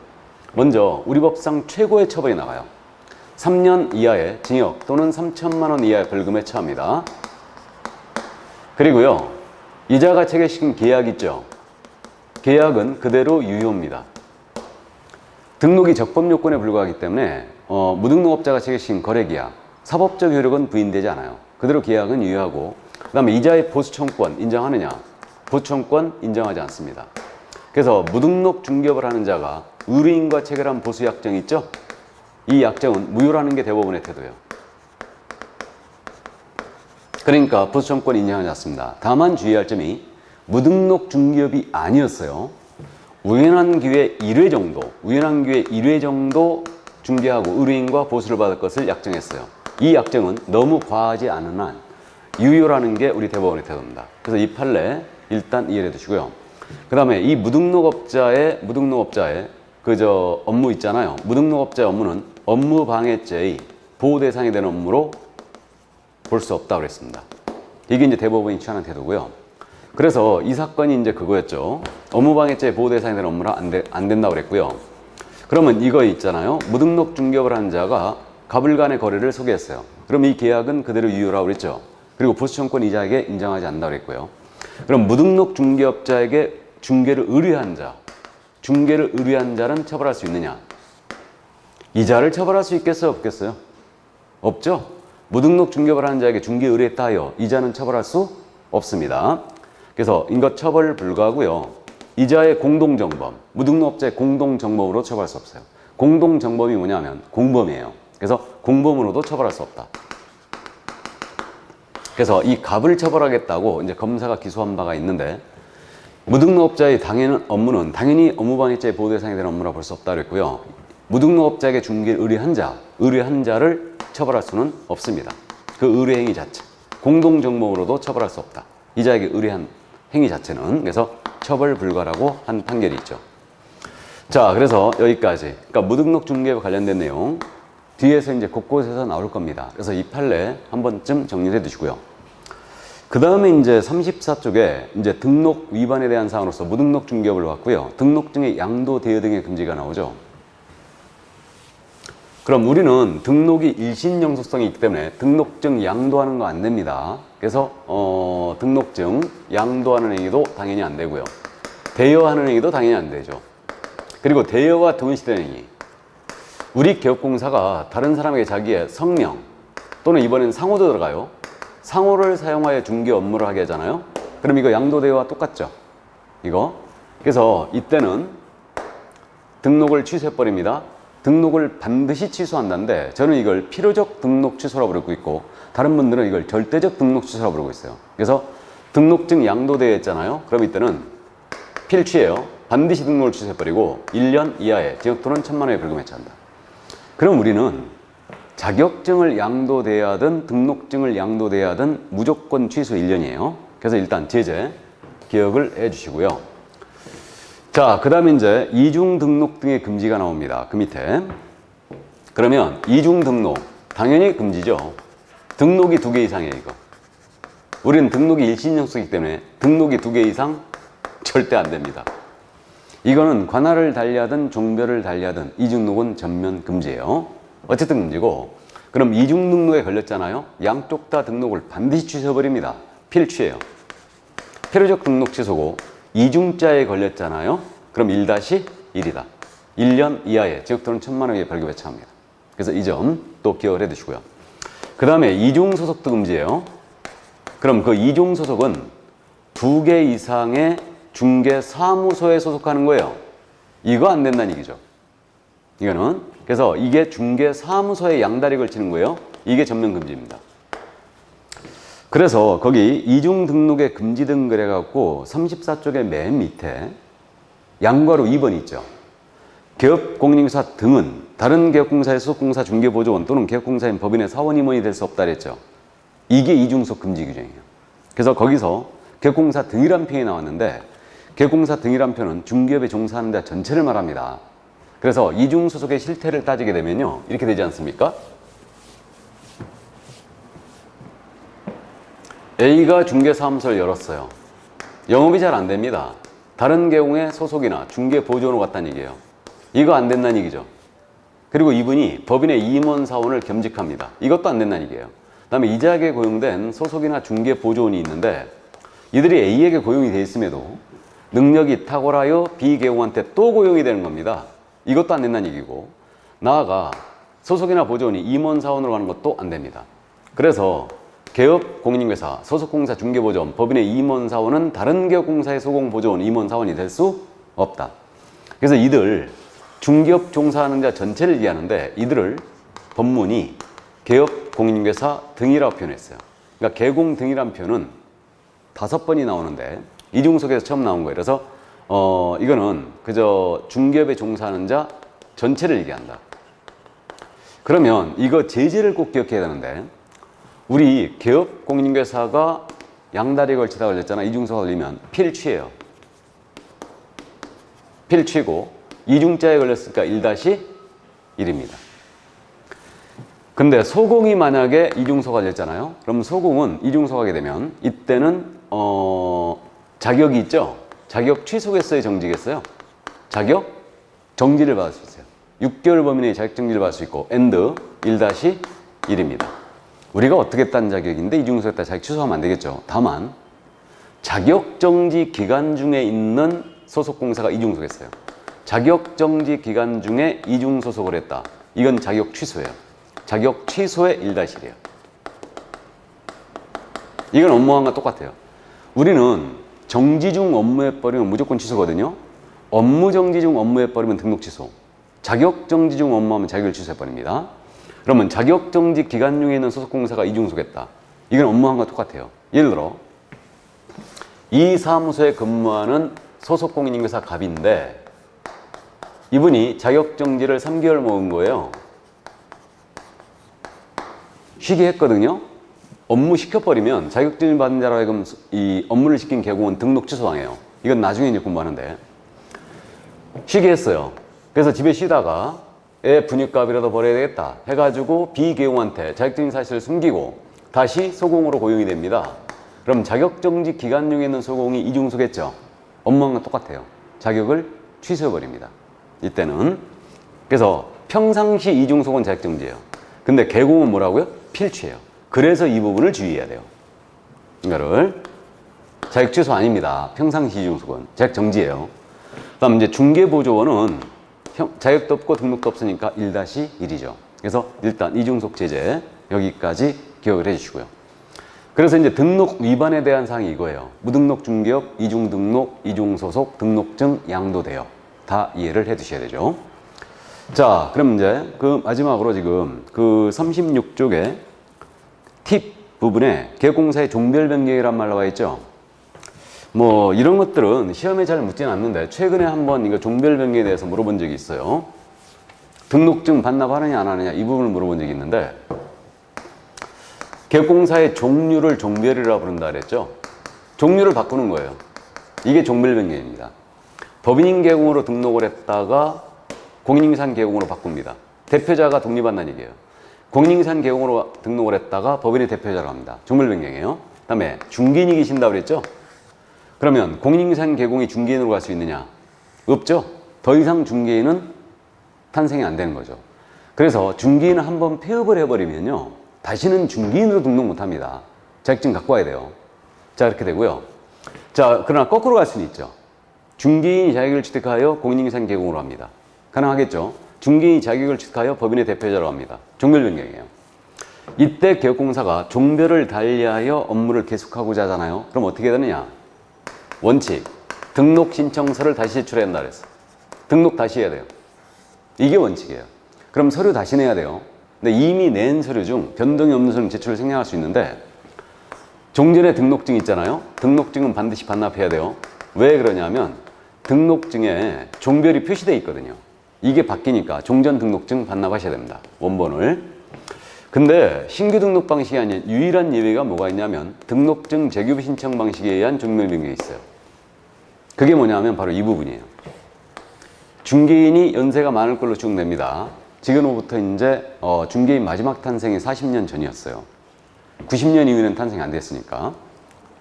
먼저 우리 법상 최고의 처벌이 나가요. 3년 이하의 징역 또는 3천만 원 이하의 벌금에 처합니다. 그리고요, 이자가 체결시킨 계약 있죠? 계약은 그대로 유효입니다. 등록이 적법 요건에 불과하기 때문에 무등록업자가 체결시킨 거래계약, 사법적 효력은 부인되지 않아요. 그대로 계약은 유효하고, 그 다음에 이자의 보수청권 인정하느냐? 보수청권 인정하지 않습니다. 그래서 무등록 중개업을 하는 자가 의뢰인과 체결한 보수약정 있죠? 이 약정은 무효라는 게 대법원의 태도예요. 그러니까 보수청권 인정하지 않습니다. 다만 주의할 점이 무등록 중개업이 아니었어요. 우연한 기회 1회 정도 중개하고 의뢰인과 보수를 받을 것을 약정했어요. 이 약정은 너무 과하지 않은 한 유효라는 게 우리 대법원의 태도입니다. 그래서 이 판례 일단 이해해 두시고요. 그 다음에 이 무등록업자의 업무 있잖아요. 무등록업자의 업무는 업무방해죄의 보호 대상이 되는 업무로 볼 수 없다고 그랬습니다. 이게 이제 대법원이 취하는 태도고요. 그래서 이 사건이 이제 그거였죠. 업무방해죄 보호 대상이 되는 업무라 안 된다고 그랬고요. 그러면 이거 있잖아요. 무등록 중개업을 하는 자가 갑을 간의 거래를 소개했어요. 그럼 이 계약은 그대로 유효라고 그랬죠. 그리고 보수청권 이자에게 인정하지 않는다고 그랬고요. 그럼 무등록 중개업자에게 중개를 의뢰한 자는 처벌할 수 있느냐? 이자를 처벌할 수 있겠어요? 없겠어요? 없죠? 무등록 중개업을 하는 자에게 중개 의뢰했다 하여 이자는 처벌할 수 없습니다. 그래서 인것 처벌 불가하고요. 이자의 공동정범, 무등록업자의 공동정범으로 처벌할 수 없어요. 공동정범이 뭐냐면 공범이에요. 그래서 공범으로도 처벌할 수 없다. 그래서 이 갑을 처벌하겠다고 이제 검사가 기소한 바가 있는데, 무등록업자의 업무는 당연히 업무방해죄 보호 대상이 되는 업무라 볼 수 없다 그랬고요. 무등록업자에게 중개를 의뢰한 자를 처벌할 수는 없습니다. 그 의뢰행위 자체, 공동정범으로도 처벌할 수 없다. 이자에게 의뢰한 행위 자체는. 그래서 처벌 불가라고 한 판결이 있죠. 자, 그래서 여기까지. 그러니까 무등록 중개와 관련된 내용 뒤에서 이제 곳곳에서 나올 겁니다. 그래서 이 판례 한 번쯤 정리해 두시고요. 그 다음에 이제 34쪽에 이제 등록 위반에 대한 사항으로서 무등록 중개업을 봤고요. 등록증의 양도, 대여 등의 금지가 나오죠. 그럼 우리는 등록이 일신영속성이 있기 때문에 등록증 양도하는 거 안 됩니다. 그래서 등록증 양도하는 행위도 당연히 안 되고요. 대여하는 행위도 당연히 안 되죠. 그리고 대여와 동일시되는 행위. 우리 개업공사가 다른 사람에게 자기의 성명 또는 이번엔 상호도 들어가요. 상호를 사용하여 중개 업무를 하게 하잖아요. 그럼 이거 양도 대여와 똑같죠. 이거. 그래서 이때는 등록을 취소해버립니다. 등록을 반드시 취소한다는데 저는 이걸 필요적 등록 취소라고 부르고 있고, 다른 분들은 이걸 절대적 등록 취소라고 부르고 있어요. 그래서 등록증 양도 대여 했잖아요. 그럼 이때는 필취예요. 반드시 등록을 취소해버리고 1년 이하의 징역 또는 1,000만 원의 벌금에 처한다. 그럼 우리는 자격증을 양도대하든 등록증을 양도대하든 무조건 취소 1년이에요. 그래서 일단 제재 기억을 해 주시고요. 자, 그 다음에 이제 이중 등록 등의 금지가 나옵니다. 그 밑에. 그러면 이중 등록 당연히 금지죠. 등록이 2개 이상이에요, 이거. 우리는 등록이 일신영속이기 때문에 등록이 2개 이상 절대 안 됩니다. 이거는 관할을 달리하든 종별을 달리하든 이중등록은 전면 금지예요. 어쨌든 금지고, 그럼 이중등록에 걸렸잖아요. 양쪽 다 등록을 반드시 취소해버립니다. 필취예요. 필요적 등록 취소고, 이중자에 걸렸잖아요. 그럼 1-1이다. 1년 이하의 징역 또는 1,000만 원의 벌금에 처합니다. 그래서 이 점 또 기억을 해 두시고요. 그 다음에 이중소속도 금지예요. 그럼 그 이중소속은 2개 이상의 중개사무소에 소속하는 거예요. 이거 안 된다는 얘기죠. 이거는. 그래서 이게 중개사무소에 양다리 걸치는 거예요. 이게 전면 금지입니다. 그래서 거기 이중 등록의 금지 등 그래갖고 34쪽의 맨 밑에 양괄호 2번 있죠. 개업공인인사 등은 다른 개업공사의 소속공사 중개보조원 또는 개업공사인 법인의 사원 임원이 될 수 없다 그랬죠. 이게 이중소속 금지 규정이에요. 그래서 거기서 계획공사 등이란 표현이 나왔는데 계획공사 등이란 표현은 중기업에 종사하는 데 전체를 말합니다. 그래서 이중소속의 실태를 따지게 되면요. 이렇게 되지 않습니까? A가 중개사무소를 열었어요. 영업이 잘 안 됩니다. 다른 계공의 소속이나 중개보조원으로 갔다는 얘기예요. 이거 안 된다는 얘기죠. 그리고 이분이 법인의 임원사원을 겸직합니다. 이것도 안 된다는 얘기예요. 그 다음에 이 자리에 고용된 소속이나 중개보조원이 있는데 이들이 A에게 고용이 돼 있음에도 능력이 탁월하여 B 계공한테 또 고용이 되는 겁니다. 이것도 안 된다는 얘기고, 나아가 소속이나 보조원이 임원사원으로 가는 것도 안 됩니다. 그래서 개업 공인중개사, 소속공사, 중개보조원, 법인의 임원사원은 다른 개업공사의 소공보조원, 임원사원이 될 수 없다. 그래서 이들 중개업 종사하는 자 전체를 얘기하는데 이들을 법문이 개업 공인중개사 등이라고 표현했어요. 그러니까 개공 등이란 표현은 5번이 나오는데 이중속에서 처음 나온 거예요. 그래서 이거는 그저 중개업에 종사하는 자 전체를 얘기한다. 그러면 이거 제재를 꼭 기억해야 되는데, 우리 개업 공인중개사가 양다리에 걸치다 걸렸잖아. 이중소가 걸리면 필취예요. 필취고 이중자에 걸렸으니까 1-1입니다. 근데 소공이 만약에 이중소가 걸렸잖아요. 그럼 소공은 이중소가 하게 되면 이때는 자격이 있죠. 자격 취소겠어요, 정지겠어요? 자격 정지를 받을 수 있어요. 6개월 범위 내에 자격 정지를 받을 수 있고 and 1-1입니다. 우리가 어떻게 딴 자격인데 이중소했다 자격 취소하면 안 되겠죠. 다만 자격정지 기간 중에 있는 소속공사가 이중소겠어요. 자격정지 기간 중에 이중소속을 했다. 이건 자격 취소예요. 자격 취소의 1-1이에요. 이건 업무항과 똑같아요. 우리는 정지 중 업무해버리면 무조건 취소거든요. 업무정지 중 업무해버리면 등록 취소. 자격정지 중 업무하면 자격을 취소해버립니다. 그러면 자격정지 기간 중에 있는 소속공사가 이중소겠다. 이건 업무항과 똑같아요. 예를 들어 이 사무소에 근무하는 소속공인중개사 갑인데 이분이 자격정지를 3개월 먹은 거예요. 쉬게 했거든요. 업무 시켜버리면 자격증을 받은 자로 하여금 이 업무를 시킨 계공은 등록 취소당해요. 이건 나중에 이제 공부하는데, 쉬게 했어요. 그래서 집에 쉬다가 애 분유값이라도 벌어야 되겠다 해가지고 B 계공한테 자격증 사실을 숨기고 다시 소공으로 고용이 됩니다. 그럼 자격정지 기간 중에 있는 소공이 이중소겠죠. 업무와 똑같아요. 자격을 취소해버립니다. 이때는. 그래서 평상시 이중소는 자격정지예요. 근데 계공은 뭐라고요? 필취예요. 그래서 이 부분을 주의해야 돼요. 이거를 자격 취소 아닙니다. 평상시 이중소건 자격 정지예요. 그다음 이제 중개보조원은 자격도 없고 등록도 없으니까 1-1이죠. 그래서 일단 이중속 제재 여기까지 기억을 해주시고요. 그래서 이제 등록 위반에 대한 사항이 이거예요. 무등록 중개업, 이중등록, 이중소속, 등록증, 양도대여 다 이해를 해두셔야 되죠. 자, 그럼 이제 그 마지막으로 지금 그 36쪽에 팁 부분에 계획공사의 종별 변경이란 말 나와 있죠. 뭐 이런 것들은 시험에 잘 묻지는 않는데 최근에 한번 이거 종별 변경에 대해서 물어본 적이 있어요. 등록증 반납하느냐 안 하느냐 이 부분을 물어본 적이 있는데, 계획공사의 종류를 종별이라고 부른다 그랬죠. 종류를 바꾸는 거예요. 이게 종별 변경입니다. 법인인 계획으로 등록을 했다가 공인인산 계획으로 바꿉니다. 대표자가 독립한다는 얘기예요. 공인인산 계획으로 등록을 했다가 법인의 대표자로 합니다. 종별 변경이에요. 그 다음에 중개인이 계신다고 그랬죠. 그러면 공인인산 계공이 중개인으로 갈 수 있느냐? 없죠. 더 이상 중개인은 탄생이 안 되는 거죠. 그래서 중개인을 한번 폐업을 해버리면요, 다시는 중개인으로 등록 못 합니다. 자격증 갖고 와야 돼요. 자, 이렇게 되고요. 자, 그러나 거꾸로 갈 수는 있죠. 중개인이 자격을 취득하여 공인인산 계공으로 합니다. 가능하겠죠. 중개인이 자격을 취득하여 법인의 대표자로 합니다. 종별 변경이에요. 이때 개업공사가 종별을 달리하여 업무를 계속하고자 하잖아요. 그럼 어떻게 되느냐? 원칙, 등록 신청서를 다시 제출해야 한다 그랬어. 등록 다시 해야 돼요. 이게 원칙이에요. 그럼 서류 다시 내야 돼요. 근데 이미 낸 서류 중 변동이 없는 서류는 제출을 생략할 수 있는데, 종전에 등록증 있잖아요. 등록증은 반드시 반납해야 돼요. 왜 그러냐면 등록증에 종별이 표시되어 있거든요. 이게 바뀌니까 종전 등록증 반납하셔야 됩니다. 원본을. 근데 신규 등록 방식이 아닌 유일한 예외가 뭐가 있냐면 등록증 재규 신청 방식에 의한 종료 변경이 있어요. 그게 뭐냐면 바로 이 부분이에요. 중개인이 연세가 많을 걸로 쭉 냅니다. 지금부터 이제 중개인 마지막 탄생이 40년 전이었어요. 90년 이후에는 탄생이 안 됐으니까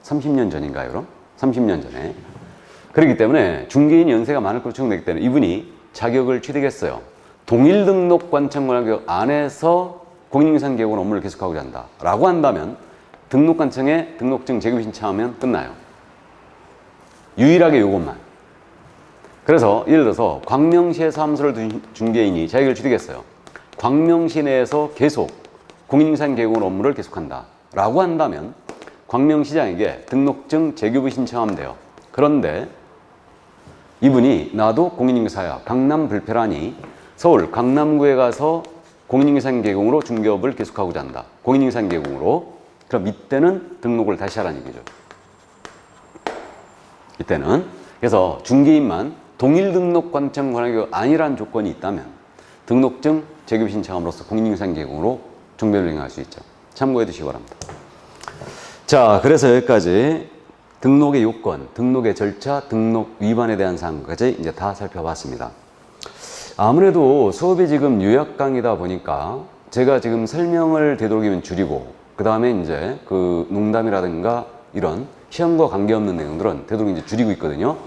30년 전인가요, 그럼? 30년 전에. 그렇기 때문에 중개인이 연세가 많을 걸로 쭉 냈기 때문에 이분이 자격을 취득했어요. 동일 등록 관청 관계 안에서 공인인증 개원 업무를 계속하고자 한다 라고 한다면 등록관청에 등록증 재규 신청하면 끝나요. 유일하게 요것만. 그래서 예를 들어서 광명시에 사무소를 둔 중개인이 자격을 취득했어요. 광명시 내에서 계속 공인인증 개원 업무를 계속한다 라고 한다면 광명시장에게 등록증 재규부 신청하면 돼요. 그런데 이분이 나도 공인인증사야 강남 불패라니 서울 강남구에 가서 공인인증 개공으로 중개업을 계속하고자 한다. 공인인증 개공으로. 그럼 이때는 등록을 다시 하라는 얘기죠. 이때는. 그래서 중개인만 동일 등록 관청 관할이 아니라는 조건이 있다면 등록증 재규 신청함으로써 공인인증 개공으로 종별을 행할 수 있죠. 참고해 두시기 바랍니다. 자, 그래서 여기까지 등록의 요건, 등록의 절차, 등록 위반에 대한 사항까지 이제 다 살펴봤습니다. 아무래도 수업이 지금 요약 강의다 보니까 제가 지금 설명을 되도록이면 줄이고 그 다음에 이제 그 농담이라든가 이런 시험과 관계없는 내용들은 되도록 이제 줄이고 있거든요.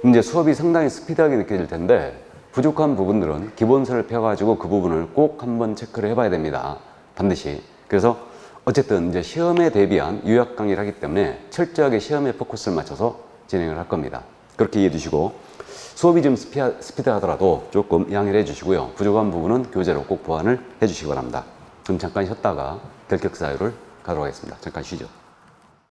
이제 수업이 상당히 스피드하게 느껴질 텐데 부족한 부분들은 기본서를 펴가지고 그 부분을 꼭 한번 체크를 해봐야 됩니다. 반드시. 그래서 어쨌든 이제 시험에 대비한 요약 강의를 하기 때문에 철저하게 시험에 포커스를 맞춰서 진행을 할 겁니다. 그렇게 이해해 주시고 수업이 좀 스피드하더라도 조금 양해를 해주시고요. 부족한 부분은 교재로 꼭 보완을 해주시기 바랍니다. 그럼 잠깐 쉬었다가 결격 사유를 가도록 하겠습니다. 잠깐 쉬죠.